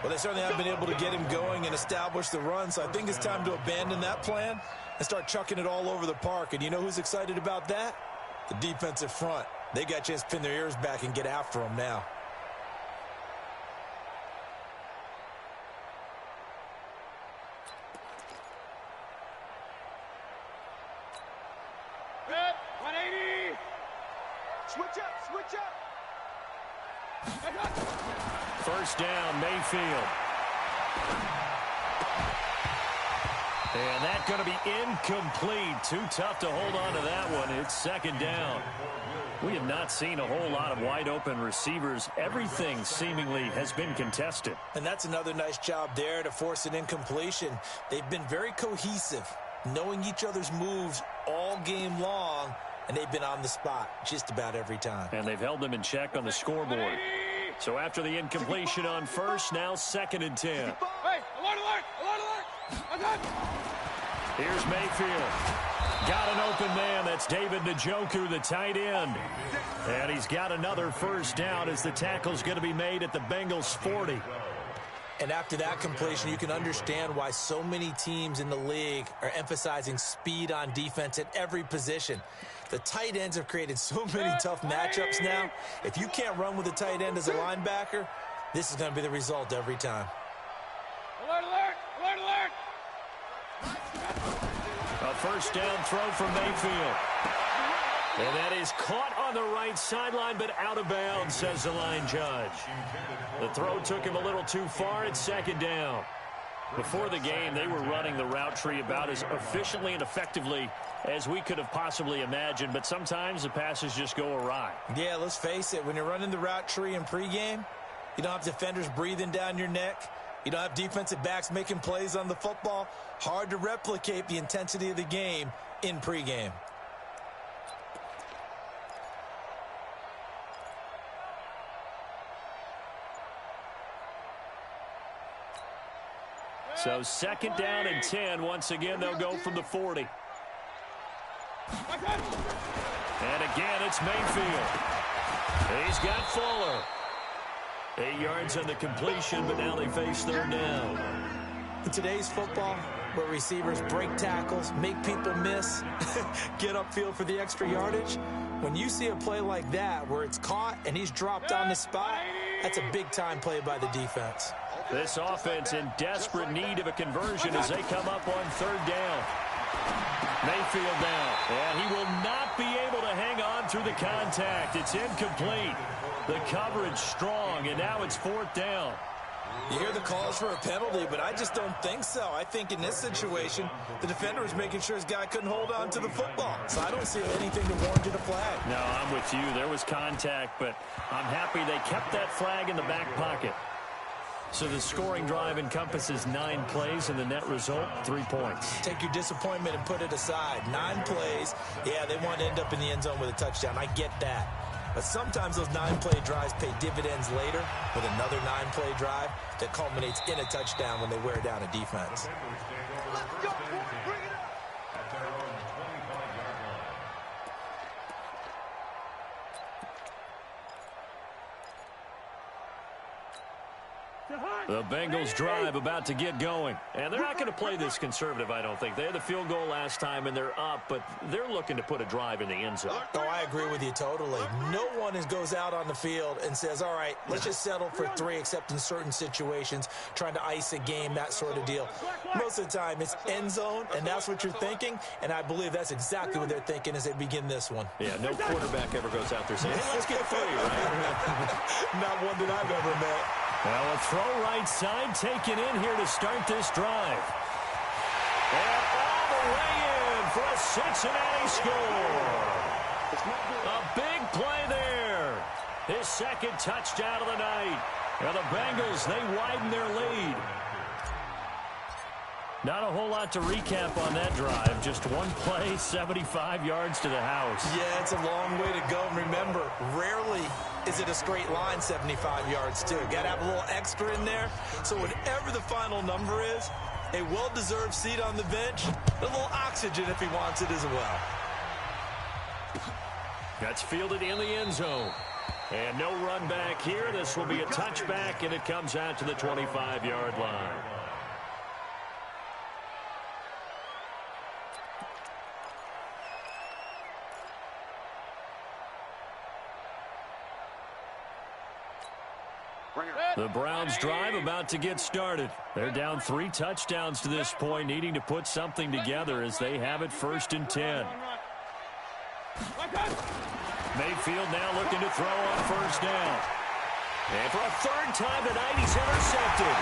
Well, they certainly haven't been able to get him going and establish the run, so I think it's time to abandon that plan and start chucking it all over the park. And you know who's excited about that? The defensive front. They got a chance to pin their ears back and get after him now. Red, 180. Switch up. First down, Mayfield. And that's going to be incomplete. Too tough to hold on to that one. It's 2nd down. We have not seen a whole lot of wide-open receivers. Everything seemingly has been contested. And that's another nice job there to force an incompletion. They've been very cohesive, knowing each other's moves all game long, and they've been on the spot just about every time. And they've held them in check on the scoreboard. So after the incompletion on first, now 2nd and 10. Hey, alert. Here's Mayfield. Got an open man. That's David Njoku, the tight end. And he's got another first down as the tackle's going to be made at the Bengals 40. And after that completion, you can understand why so many teams in the league are emphasizing speed on defense at every position. The tight ends have created so many tough matchups now. If you can't run with a tight end as a linebacker, this is going to be the result every time. Alert. A first down throw from Mayfield. And that is caught on the right sideline, but out of bounds, says the line judge. The throw took him a little too far. It's 2nd down. Before the game, they were running the route tree about as efficiently and effectively as we could have possibly imagined, but sometimes the passes just go awry. Yeah, let's face it. When you're running the route tree in pregame, you don't have defenders breathing down your neck. You don't have defensive backs making plays on the football. Hard to replicate the intensity of the game in pregame. So 2nd down and 10. Once again, they'll go from the 40. And again, it's Mayfield. He's got Fuller. 8 yards on the completion, but now they face 3rd down. In today's football, where receivers break tackles, make people miss, get upfield for the extra yardage, when you see a play like that where it's caught and he's dropped on the spot, that's a big-time play by the defense. This offense in desperate need of a conversion as they come up on 3rd down. Mayfield down, and he will not be able to hang on through the contact. It's incomplete. The coverage strong, and now it's 4th down. You hear the calls for a penalty, but I just don't think so. I think in this situation, the defender was making sure his guy couldn't hold on to the football. So I don't see anything to warrant a flag. No, I'm with you. There was contact, but I'm happy they kept that flag in the back pocket. So the scoring drive encompasses 9 plays, and the net result, 3 points. Take your disappointment and put it aside. 9 plays. Yeah, they want to end up in the end zone with a touchdown. I get that. But sometimes those 9-play drives pay dividends later with another 9-play drive that culminates in a touchdown when they wear down a defense. Let's go. Bring it up. At their own 25-yard line. The Bengals drive about to get going. And they're not going to play this conservative, I don't think. They had the field goal last time, and they're up, but they're looking to put a drive in the end zone. Oh, I agree with you totally. No one goes out on the field and says, all right, let's just settle for 3, except in certain situations, trying to ice a game, that sort of deal. Most of the time, it's end zone, and that's what you're thinking, and I believe that's exactly what they're thinking as they begin this one. Yeah, no quarterback ever goes out there saying, hey, let's get 3, right? Not one that I've ever met. Well, a throw right side taken in here to start this drive. And all the way in for a Cincinnati score. A big play there. His 2nd touchdown of the night. And the Bengals, they widen their lead. Not a whole lot to recap on that drive. Just one play, 75 yards to the house. Yeah, it's a long way to go. And remember, rarely is it a straight line 75 yards too? Got to have a little extra in there. So whatever the final number is, a well-deserved seat on the bench, a little oxygen if he wants it as well. That's fielded in the end zone. And no run back here. This will be a touchback, and it comes out to the 25-yard line. The Browns drive about to get started. They're down 3 touchdowns to this point, needing to put something together as they have it 1st and 10. Mayfield now looking to throw on 1st down. And for a 3rd time tonight, he's intercepted.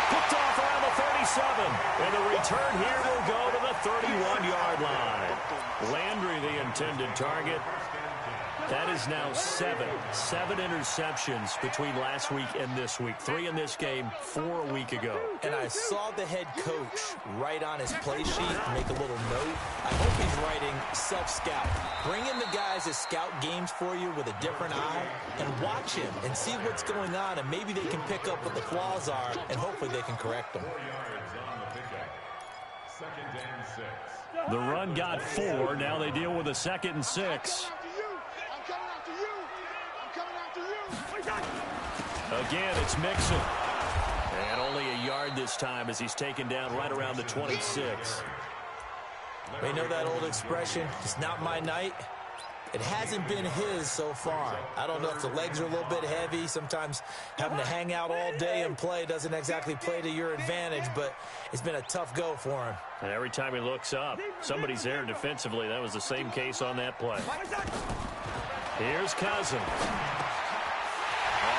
Picked off around the 37. And the return here will go to the 31-yard line. Landry, the intended target. That is now 7 interceptions between last week and this week. 3 in this game, 4 a week ago. And I saw the head coach write on his play sheet, make a little note. I hope he's writing self-scout. Bring in the guys that scout games for you with a different eye and watch him and see what's going on, and maybe they can pick up what the flaws are, and hopefully they can correct them. 4 yards on the pickup. 2nd and 6. The run got 4. Now they deal with a 2nd and 6. Again, it's Mixon. And only a yard this time as he's taken down right around the 26. They know that old expression, it's not my night. It hasn't been his so far. I don't know if the legs are a little bit heavy. Sometimes having to hang out all day and play doesn't exactly play to your advantage, but it's been a tough go for him. And every time he looks up, somebody's there defensively. That was the same case on that play. Here's Cousins.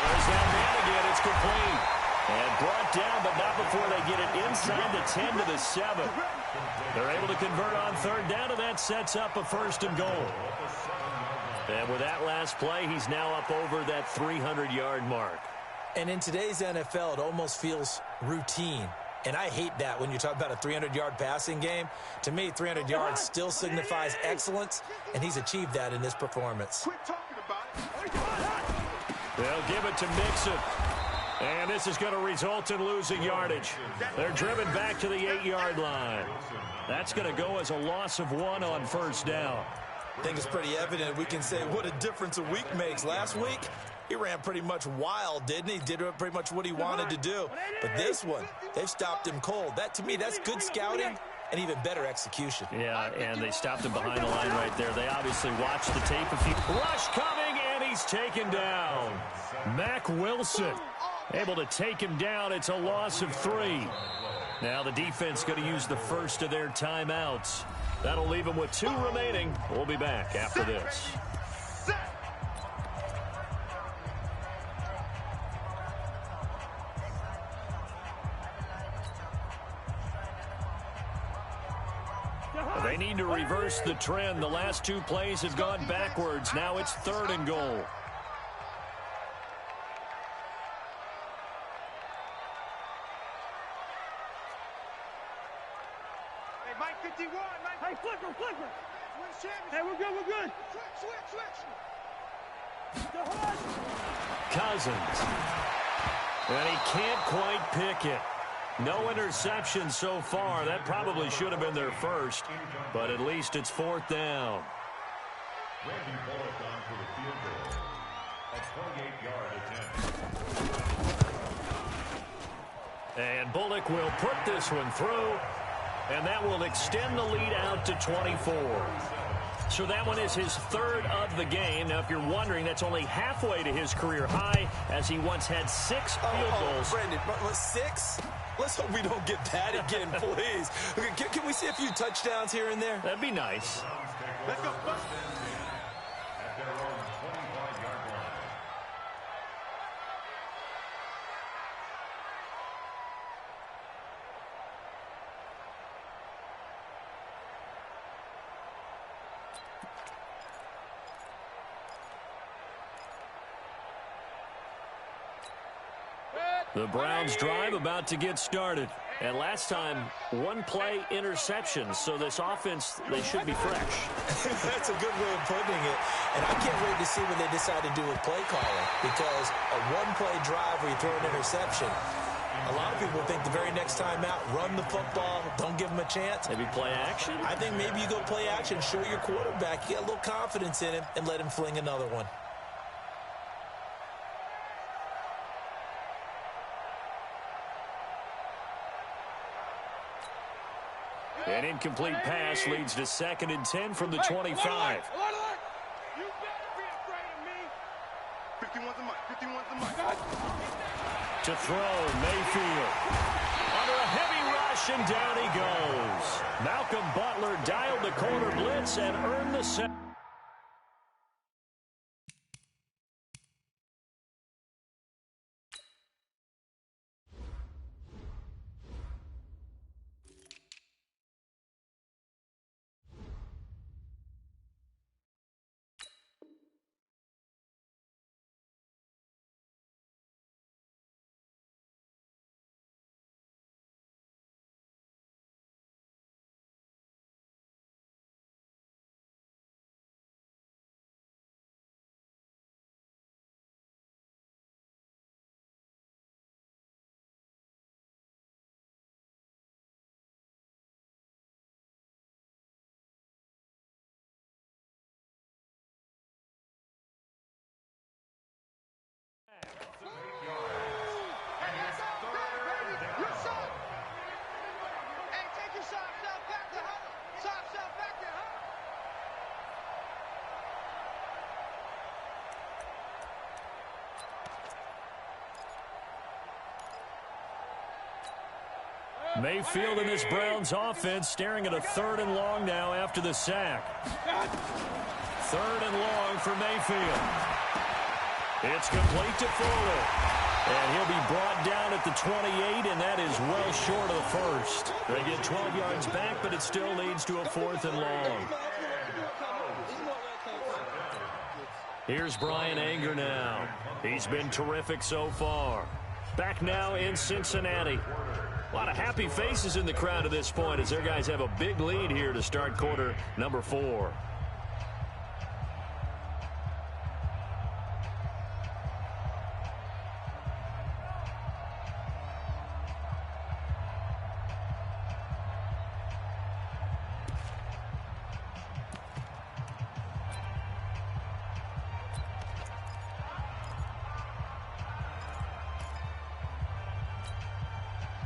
There's that man again. It's complete. And brought down, but not before they get it inside the 10 to the 7. They're able to convert on 3rd down, and that sets up a 1st and goal. And with that last play, he's now up over that 300-yard mark. And in today's NFL, it almost feels routine. And I hate that when you talk about a 300-yard passing game. To me, 300 yards still signifies excellence, and he's achieved that in this performance. They'll give it to Mixon. And this is going to result in losing yardage. They're driven back to the 8-yard line. That's going to go as a loss of 1 on 1st down. I think it's pretty evident. We can say what a difference a week makes. Last week, he ran pretty much wild, didn't he? Did pretty much what he wanted to do. But this one, they've stopped him cold. That, to me, that's good scouting and even better execution. Yeah, and they stopped him behind the line right there. They obviously watched the tape. Rush coming, and he's taken down. Mack Wilson able to take him down. It's a loss of 3. Now the defense going to use the first of their timeouts. That'll leave them with 2 remaining. We'll be back after this. They need to reverse the trend. The last 2 plays have gone backwards. Now it's 3rd and goal. Hey, Mike 51, Mike. Hey, flipper. Hey, we're good. Switch. Cousins. And he can't quite pick it. No interceptions so far. That probably should have been their first, but at least it's 4th down. Randy Bullock on for the field goal. A 28-yard attempt. And Bullock will put this one through, and that will extend the lead out to 24. So that one is his 3rd of the game. Now, if you're wondering, that's only halfway to his career high, as he once had 6 field goals. Brandon, 6? Let's hope we don't get that again, please. Can we see a few touchdowns here and there? That'd be nice. Let's go. At their own 25-yard line. The Browns drive about to get started. And last time, one play interception. So this offense, they should be fresh. That's a good way of putting it. And I can't wait to see what they decide to do with play calling. Because a one-play drive where you throw an interception, a lot of people think the very next time out, run the football, don't give them a chance. Maybe play action? I think maybe you go play action, show your quarterback, you get a little confidence in him, and let him fling another one. An incomplete pass leads to 2nd and 10 from the 25. You better be afraid of me. 51's the mic. 51's the mic. To throw, Mayfield. Under a heavy rush, and down he goes. Malcolm Butler dialed the corner blitz and earned the set. Mayfield in this Browns offense staring at a 3rd and long now after the sack. 3rd and long for Mayfield. It's complete to Fuller. And he'll be brought down at the 28, and that is well short of the first. They get 12 yards back, but it still leads to a 4th and long. Here's Bryan Anger now. He's been terrific so far. Back now in Cincinnati. A lot of happy faces in the crowd at this point as their guys have a big lead here to start quarter number 4.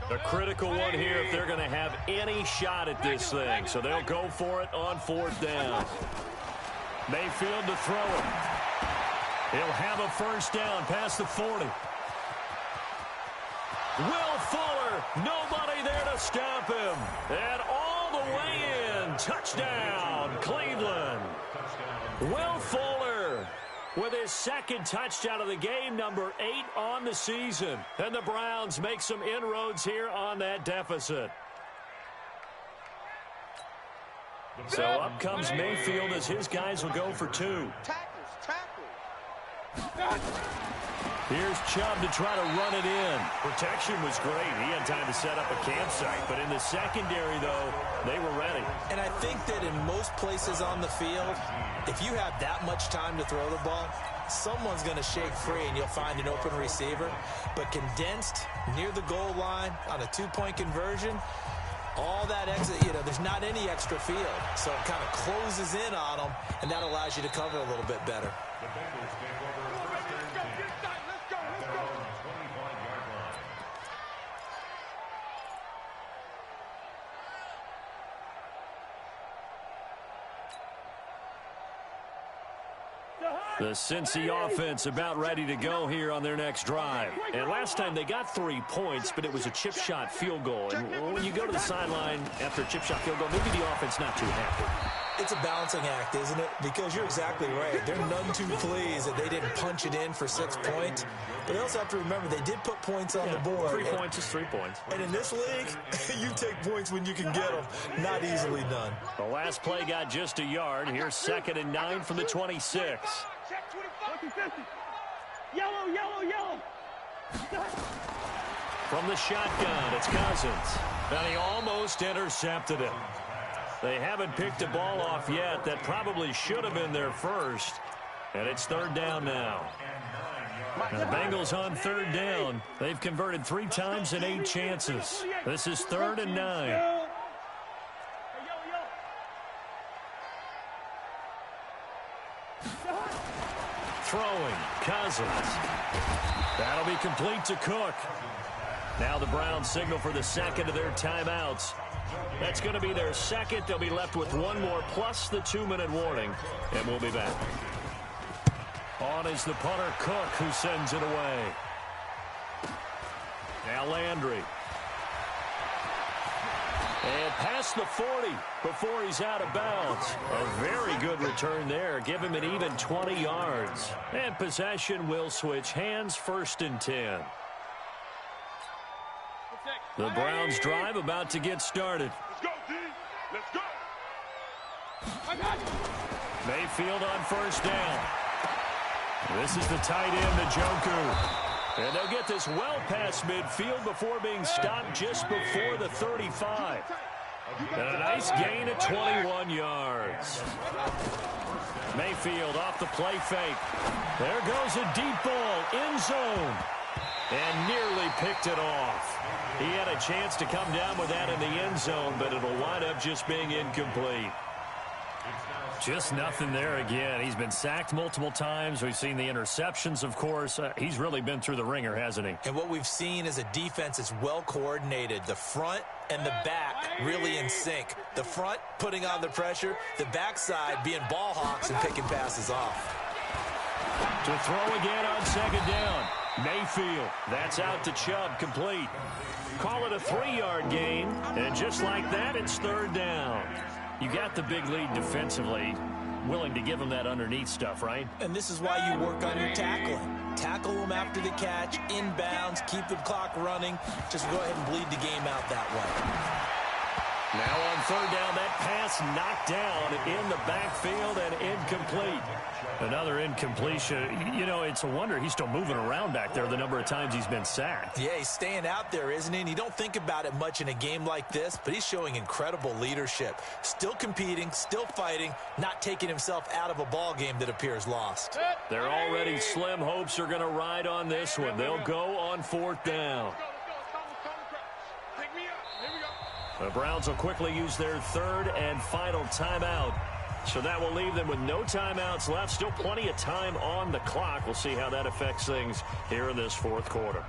A critical one here if they're going to have any shot at this thing. So they'll go for it on 4th down. Mayfield to throw it. He'll have a first down past the 40. Will Fuller, nobody there to stop him. And all the way in. Touchdown, Cleveland. Will Fuller with his 2nd touchdown of the game, number 8 on the season. And the Browns make some inroads here on that deficit. So up comes Mayfield as his guys will go for 2. Here's Chubb to try to run it in. Protection was great. He had time to set up a campsite. But in the secondary, though, they were ready. And I think that in most places on the field, if you have that much time to throw the ball, someone's going to shake free and you'll find an open receiver. But condensed near the goal line on a 2-point conversion, all that exit, there's not any extra field. So it kind of closes in on them, and that allows you to cover a little bit better. The Bengals take over first and 10. At their own 25-yard line. The Cincy offense about ready to go here on their next drive. And last time they got 3 points, but it was a chip shot field goal. And when you go to the sideline after a chip shot field goal, maybe the offense not too happy. It's a balancing act, isn't it? Because you're exactly right. They're none too pleased that they didn't punch it in for 6 points. But they also have to remember they did put points on the board. 3 points is 3 points. And in this league, you take points when you can get them. Not easily done. The last play got just a yard. Here's 2nd and 9 from the 26. Check 25. Yellow, yellow, yellow. From the shotgun, it's Cousins. And he almost intercepted it. They haven't picked a ball off yet. That probably should have been their first. And it's third down now. And the Bengals on third down. They've converted 3 times in 8 chances. This is 3rd and 9. Throwing, Cousins. That'll be complete to Cook. Now the Browns signal for the second of their timeouts. That's going to be their second. They'll be left with 1 more plus the 2-minute warning. And we'll be back. On is the punter, Cook, who sends it away. Now Landry. And past the 40 before he's out of bounds. A very good return there. Give him an even 20 yards. And possession will switch hands, 1st and 10. The Browns drive about to get started. Let's go, D. Let's go. Mayfield on 1st down. This is the tight end, Njoku. And they'll get this well past midfield before being stopped just before the 35. And a nice gain of 21 yards. Mayfield off the play fake. There goes a deep ball, end zone. And nearly picked it off. He had a chance to come down with that in the end zone, but it'll wind up just being incomplete. Just nothing there again. He's been sacked multiple times. We've seen the interceptions, of course. He's really been through the ringer, hasn't he? And what we've seen is a defense that's well coordinated. The front and the back really in sync. The front putting on the pressure. The backside being ball hawks and picking passes off. To throw again on 2nd down. Mayfield. That's out to Chubb, complete. Call it a 3-yard gain. And just like that, it's 3rd down. You got the big lead defensively. Willing to give them that underneath stuff, right? And this is why you work on your tackling. Tackle them after the catch, inbounds, keep the clock running. Just go ahead and bleed the game out that way. Now on 3rd down, that pass knocked down in the backfield and incomplete. Another incompletion. You know, it's a wonder he's still moving around back there the number of times he's been sacked. Yeah, he's staying out there, isn't he? And you don't think about it much in a game like this, but he's showing incredible leadership. Still competing, still fighting, not taking himself out of a ball game that appears lost. Their already slim hopes are going to ride on this one. They'll go on 4th down. The Browns will quickly use their 3rd and final timeout. So that will leave them with no timeouts left. Still plenty of time on the clock. We'll see how that affects things here in this 4th quarter.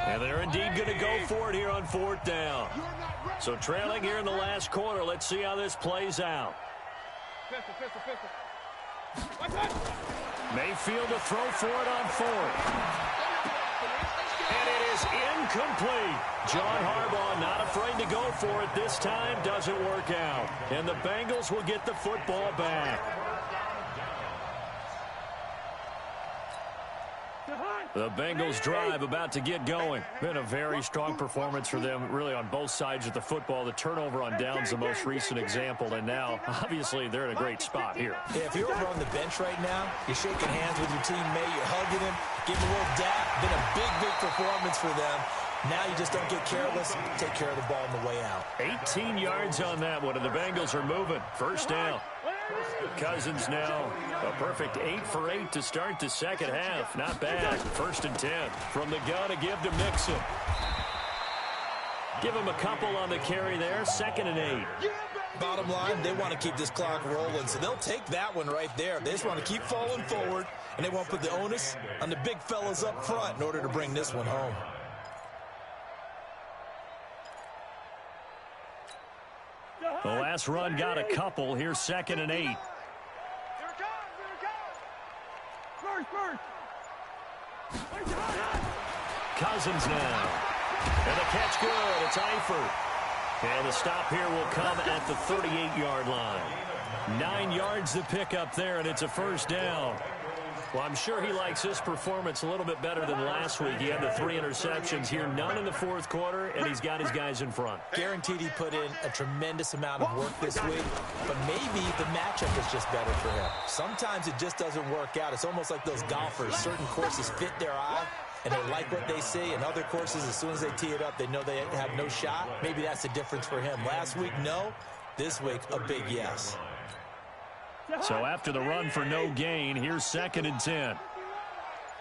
And they're indeed going to go for it here on 4th down. So trailing here in the last quarter. Let's see how this plays out. Mayfield to throw for it on 4th. And it is incomplete. John Harbaugh not afraid to go for it this time. Doesn't work out. And the Bengals will get the football back. The Bengals drive about to get going. Been a very strong performance for them, really, on both sides of the football. The turnover on downs, the most recent example, and now, obviously, they're in a great spot here. Yeah, if you're over on the bench right now, you're shaking hands with your teammate, you're hugging him, giving him a little dap. Been a big, big performance for them. Now you just don't get careless, take care of the ball on the way out. 18 yards on that one, and the Bengals are moving. 1st down. Cousins now a perfect 8 for 8 to start the second half. Not bad. 1st and 10 from the gun to give to Mixon. Give him a couple on the carry there. 2nd and 8. Bottom line, they want to keep this clock rolling, so they'll take that one right there. They just want to keep falling forward, and they want to put the onus on the big fellas up front in order to bring this one home. The last run got a couple. Here's 2nd and 8. Here it comes. First. Cousins now. And the catch good. It's Eifert. And the stop here will come at the 38-yard line. 9 yards to pick up there, and it's a first down. Well, I'm sure he likes this performance a little bit better than last week. He had the 3 interceptions here, none in the fourth quarter, and he's got his guys in front. Guaranteed he put in a tremendous amount of work this week, but maybe the matchup is just better for him. Sometimes it just doesn't work out. It's almost like those golfers. Certain courses fit their eye, and they like what they see. And other courses, as soon as they tee it up, they know they have no shot. Maybe that's the difference for him. Last week, no. This week, a big yes. So after the run for no gain, here's 2nd and 10.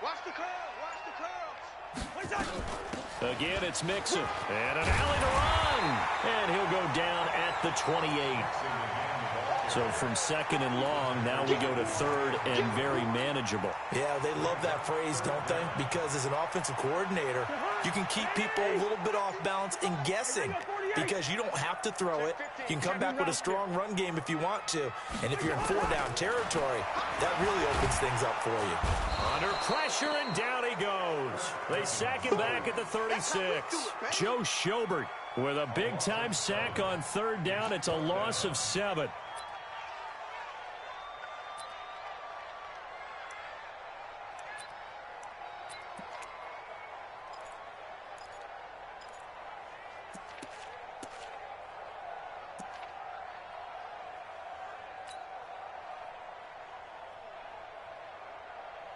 Watch the curl. Watch the curl. Again, it's Mixon. And an alley to run. And he'll go down at the 28. So from 2nd and long, now we go to 3rd and very manageable. Yeah, they love that phrase, don't they? Because as an offensive coordinator, you can keep people a little bit off balance and guessing because you don't have to throw it. You can come back with a strong run game if you want to. And if you're in 4-down territory, that really opens things up for you. Under pressure, and down he goes. They sack him back at the 36. Joe Schobert with a big-time sack on 3rd down. It's a loss of 7.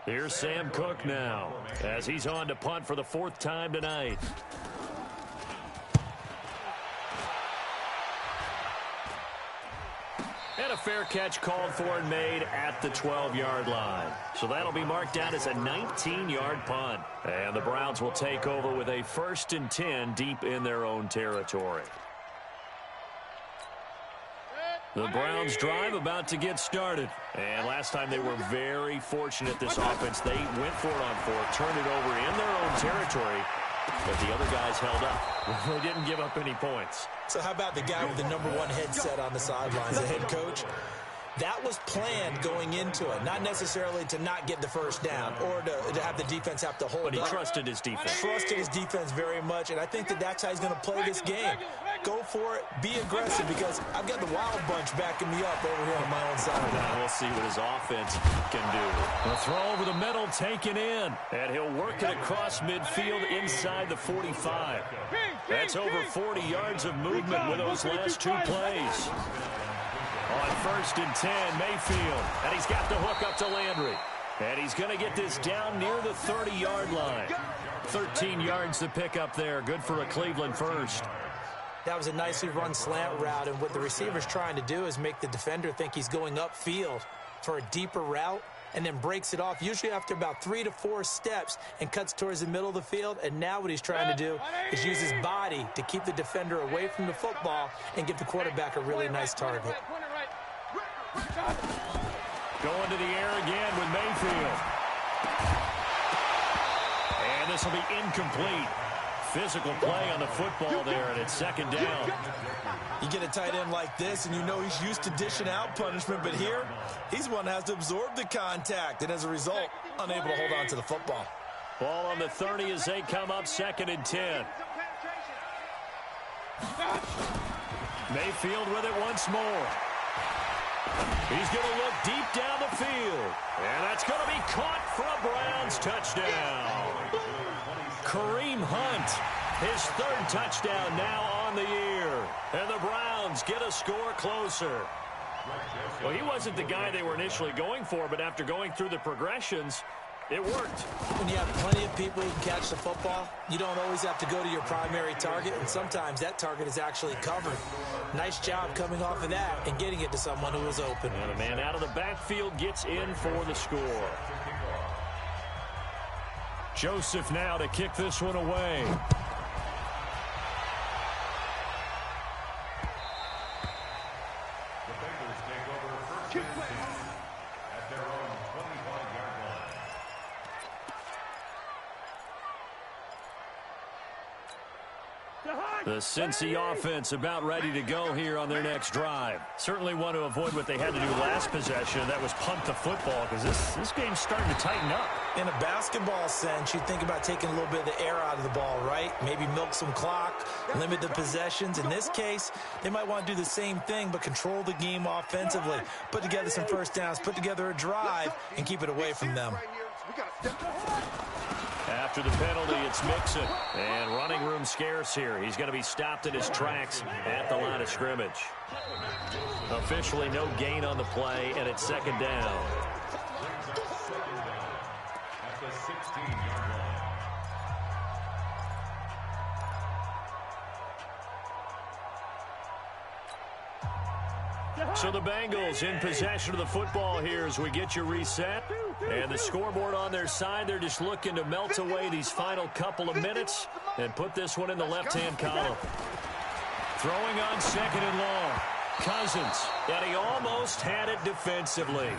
Here's Sam Cook now, as he's on to punt for the 4th time tonight. And a fair catch called for and made at the 12-yard line. So that'll be marked down as a 19-yard punt. And the Browns will take over with a 1st and 10 deep in their own territory. The Browns drive about to get started. And last time they were very fortunate, this offense. They went for it on 4th, turned it over in their own territory, but the other guys held up. They didn't give up any points. So how about the guy with the number 1 headset on the sidelines, the head coach? That was planned going into it, not necessarily to not get the first down or to have the defense have to hold up. But he trusted his defense. Trusted his defense very much, and I think that's how he's going to play this game. Go for it, be aggressive, because I've got the wild bunch backing me up over here on my own side. Now we'll see what his offense can do. A throw over the middle, taken in, and he'll work it across midfield inside the 45. That's over 40 yards of movement with those last 2 plays. On 1st and 10, Mayfield, and he's got the hook up to Landry. And he's going to get this down near the 30-yard line. 13 yards to pick up there. Good for a Cleveland first. That was a nicely run slant route, and what the receiver's trying to do is make the defender think he's going upfield for a deeper route and then breaks it off, usually after about 3 to 4 steps, and cuts towards the middle of the field. And now what he's trying to do is use his body to keep the defender away from the football and give the quarterback a really nice target. Going to the air again with Mayfield. And this will be incomplete. Physical play on the football there, and it's 2nd down. You get a tight end like this, and you know he's used to dishing out punishment, but here, he's one that has to absorb the contact, and as a result, unable to hold on to the football. Ball on the 30 as they come up 2nd and 10. Mayfield with it once more. He's going to look deep down the field, and that's going to be caught for a Browns touchdown. Kareem Hunt, his 3rd touchdown now on the year. And the Browns get a score closer. Well, he wasn't the guy they were initially going for, but after going through the progressions, it worked. When you have plenty of people who can catch the football, you don't always have to go to your primary target, and sometimes that target is actually covered. Nice job coming off of that and getting it to someone who was open. And a man out of the backfield gets in for the score. Joseph now to kick this one away. The Bengals take over 1st and 10 at their own 25-yard line. The Cincy offense about ready to go here on their next drive. Certainly want to avoid what they had to do last possession, and that was punt the football, because this game's starting to tighten up. In a basketball sense, you think about taking a little bit of the air out of the ball, right? Maybe milk some clock, limit the possessions. In this case, they might want to do the same thing, but control the game offensively. Put together some first downs, put together a drive, and keep it away from them. After the penalty, it's Mixon. And running room scarce here. He's going to be stopped in his tracks at the line of scrimmage. Officially no gain on the play, and it's second down. At the 16-yard line. So the Bengals in possession of the football here as we get you reset. And the scoreboard on their side, they're just looking to melt away these final couple of minutes and put this one in the left-hand column. Throwing on second and long. Cousins, and he almost had it defensively.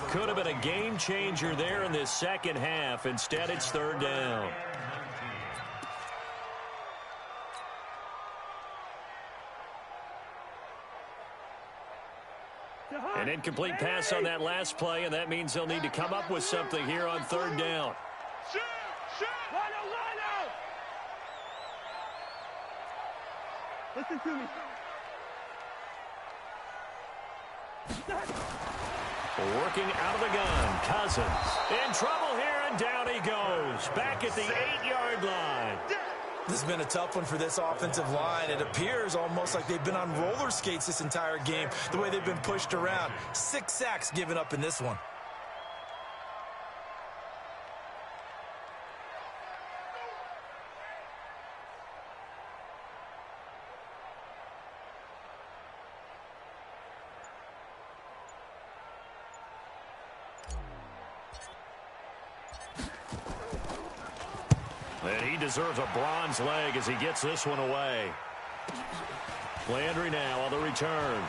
Could have been a game changer there in this second half. Instead, it's third down. An incomplete pass on that last play, and that means they'll need to come up with something here on third down. Shoot! Line out! Listen to me. Working out of the gun, Cousins. In trouble here, and down he goes. Back at the 8-yard line. This has been a tough one for this offensive line. It appears almost like they've been on roller skates this entire game, the way they've been pushed around. 6 sacks given up in this one. And he deserves a bronze leg as he gets this one away. Landry now on the return.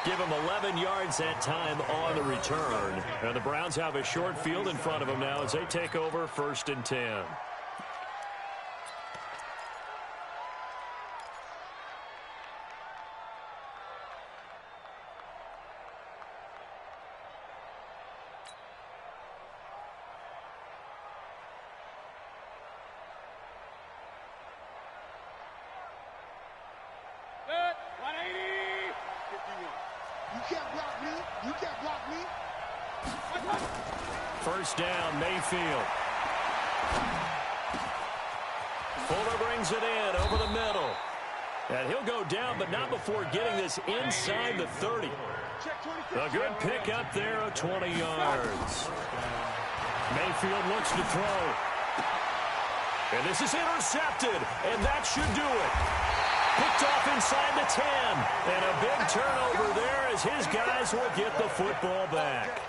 Give him 11 yards that time on the return. And the Browns have a short field in front of them now as they take over 1st and 10. First down, Mayfield. Fuller brings it in over the middle. And he'll go down, but not before getting this inside the 30. A good pick up there of 20 yards. Mayfield looks to throw. And this is intercepted, and that should do it. Picked off inside the 10. And a big turnover there as his guys will get the football back.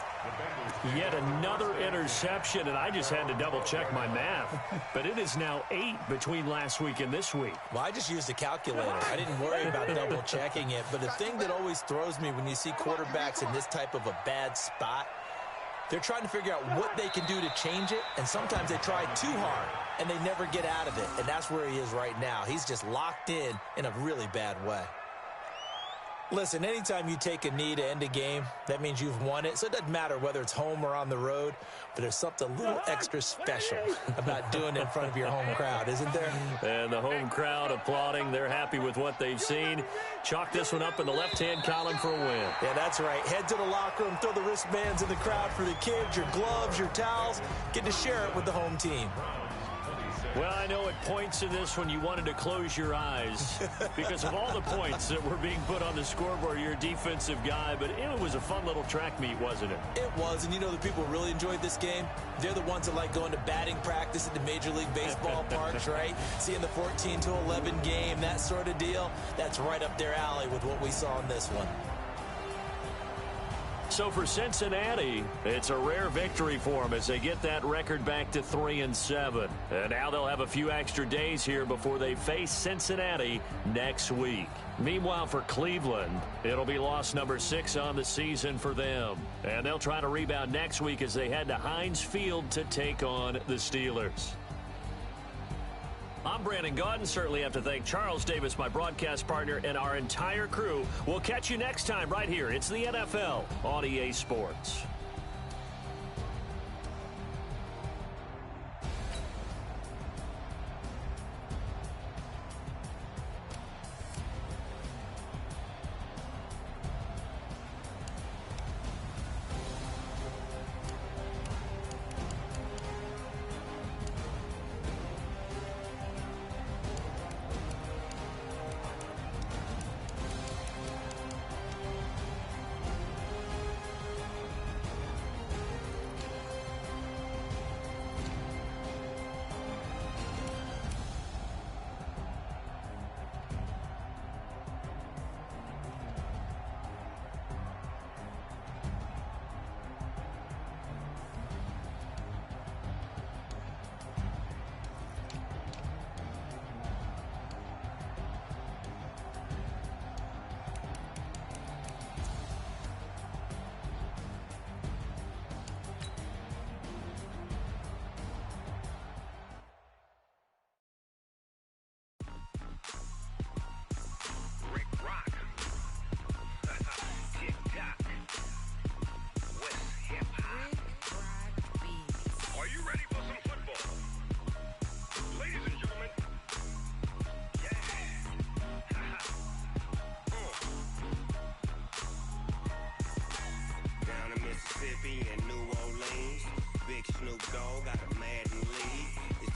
Yet another interception, and I just had to double-check my math. But it is now 8 between last week and this week. Well, I just used a calculator. I didn't worry about double-checking it. But the thing that always throws me when you see quarterbacks in this type of a bad spot, they're trying to figure out what they can do to change it, and sometimes they try too hard, and they never get out of it. And that's where he is right now. He's just locked in a really bad way. Listen, anytime you take a knee to end a game, that means you've won it. So it doesn't matter whether it's home or on the road, but there's something a little extra special about doing it in front of your home crowd, isn't there? And the home crowd applauding. They're happy with what they've seen. Chalk this one up in the left-hand column for a win. Yeah, that's right. Head to the locker room, throw the wristbands in the crowd for the kids, your gloves, your towels. Get to share it with the home team. Well, I know at points in this one you wanted to close your eyes because of all the points that were being put on the scoreboard. You're a defensive guy, but it was a fun little track meet, wasn't it? It was, and you know the people who really enjoyed this game? They're the ones that like going to batting practice at the Major League Baseball parks, right? Seeing the 14-11 game, that sort of deal. That's right up their alley with what we saw in this one. So for Cincinnati, it's a rare victory for them as they get that record back to 3-7. And now they'll have a few extra days here before they face Cincinnati next week. Meanwhile, for Cleveland, it'll be loss number 6 on the season for them. And they'll try to rebound next week as they head to Heinz Field to take on the Steelers. I'm Brandon Gaudin. Certainly have to thank Charles Davis, my broadcast partner, and our entire crew. We'll catch you next time right here. It's the NFL on EA Sports.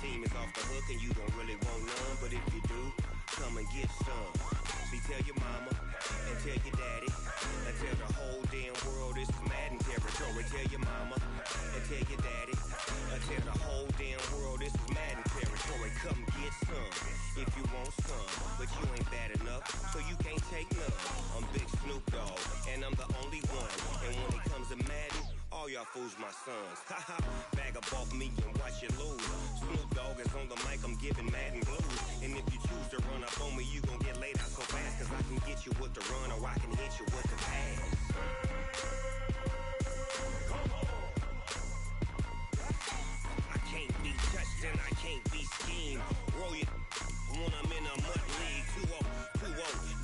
Team is off the hook and you don't really want none, but if you do, come and get some. See, tell your mama and tell your daddy and tell the whole damn world this is Madden territory. Tell your mama and tell your daddy and tell the whole damn world this is Madden territory. Come get some if you want some, but you ain't bad enough, so you can't take none. I'm Big Snoop Dogg, and I'm the only one. And when it comes to Madden, all y'all fools my sons. Haha, bag up off me and watch you lose. Snoop Dogg is on the mic, I'm giving Madden blues. And if you choose to run up on me, you gon' get laid out so fast, cause I can get you with the run or I can hit you with the pass. I can't be touched and I can't be schemed. Roll you when I'm in a mud league. 2-0,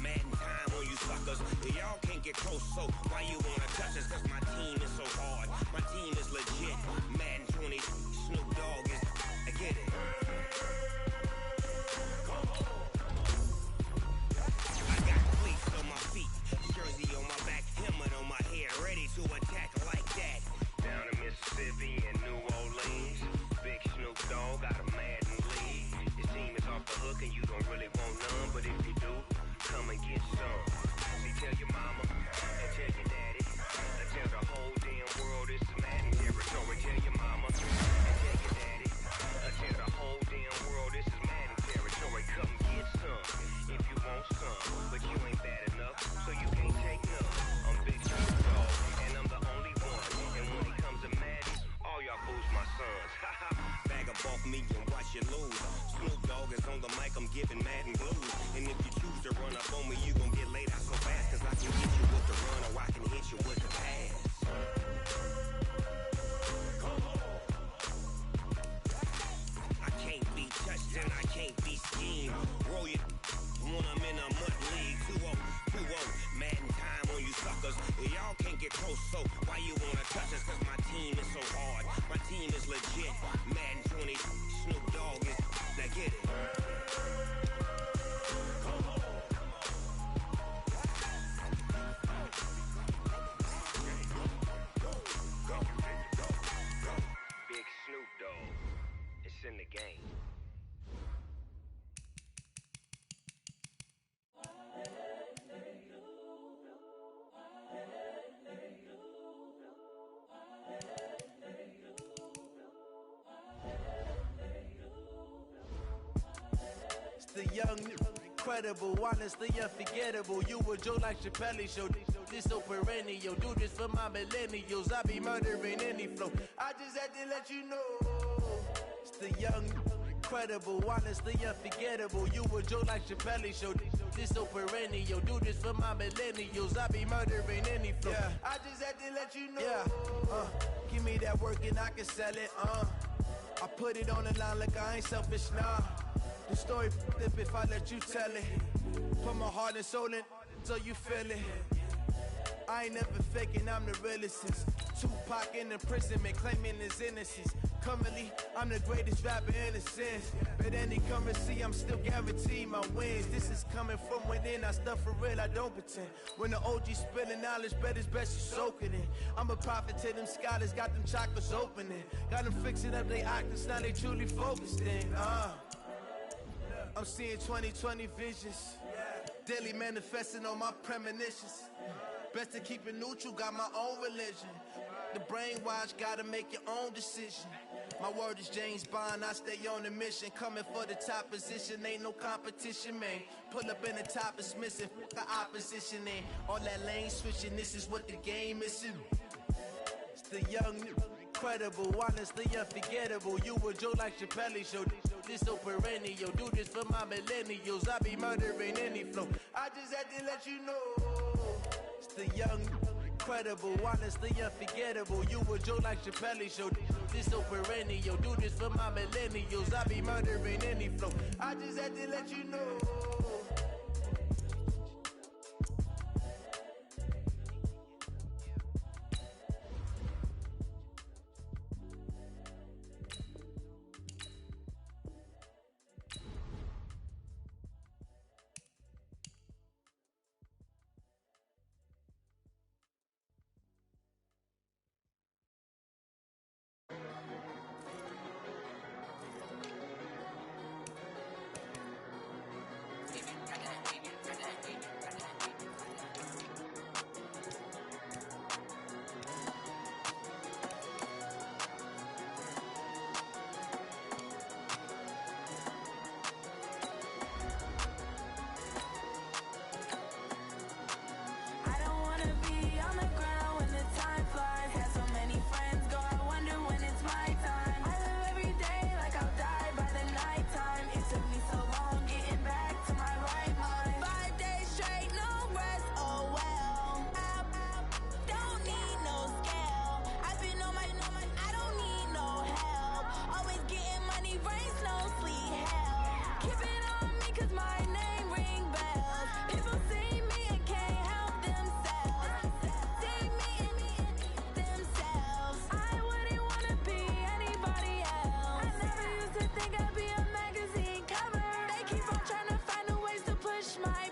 Madden time on you suckers. Y'all can't get close, so why you wanna touch us? Cause my team is so hard, my team is legit. Madden 20, Snoop Dogg is, I get it. I got cleats on my feet, jersey on my back, helmet on my head, ready to attack like that. Down in Mississippi and New Orleans, Big Snoop Dogg got a Madden league. His team is off the hook and you don't really want none, but if you do, come and get some. See, tell your mama and tell your daddy and tell the whole damn world this is Madden territory. Tell your mama and tell your daddy and tell the whole damn world this is Madden territory. Come get some if you want some, but you ain't bad enough, so you can't take none. I'm Big Snoop Dogg, and I'm the only one. And when it comes to Madden, all y'all fools my sons. Haha, bag up off me and watch you lose. Snoop Dogg is on the mic, I'm giving Madden blues. And if you choose to run up on me, you gon' get laid out so fast, cause I can get you with the run or I can hit you with the pass. I can't be touched and I can't be schemed. Roll you when I'm in a mud league. 2-0, Madden time on you suckers. Y'all can't get close, so why you wanna touch us? Cause my team is so hard, my team is legit. Madden 20, Snoop Dogg is, now get it. Big Snoop Dogg, it's in the game. It's the young, incredible, honestly unforgettable. You a Joe like Chappelle show. This so perennial. Do this for my millennials. I be murdering any flow. I just had to let you know. It's the young, incredible, honestly unforgettable. You a Joe like Chappelle show. This so perennial. Do this for my millennials. I be murdering any flow. Yeah. I just had to let you know. Yeah. Give me that work and I can sell it. I put it on the line like I ain't selfish, nah. The story flip if I let you tell it. Put my heart and soul in so you feel it. I ain't never faking, I'm the realest since Tupac in imprisonment, claiming his innocence. Currently, I'm the greatest rapper in a sense. But any currency, I'm still guaranteed my wins. This is coming from within, I stuff for real, I don't pretend. When the OG spilling knowledge, bet it's best you soak it in. I'm a prophet to them scholars, got them chakras opening. Got them fixing up they octaves, now they truly focused in. I'm seeing 2020 visions. Daily manifesting on my premonitions. Best to keep it neutral, got my own religion. The brainwash, gotta make your own decision. My word is James Bond, I stay on a mission. Coming for the top position, ain't no competition, man. Pull up in the top, it's missing, the opposition ain't. All that lane switching, this is what the game is. It's the young, incredible, honestly unforgettable. You a Joe like Chappelle show. This so perennial. Do this for my millennials. I be murdering any flow. I just had to let you know. It's the young, incredible, honestly unforgettable. You a Joe like Chappelle show. This so perennial. Do this for my millennials. I be murdering any flow. I just had to let you know. my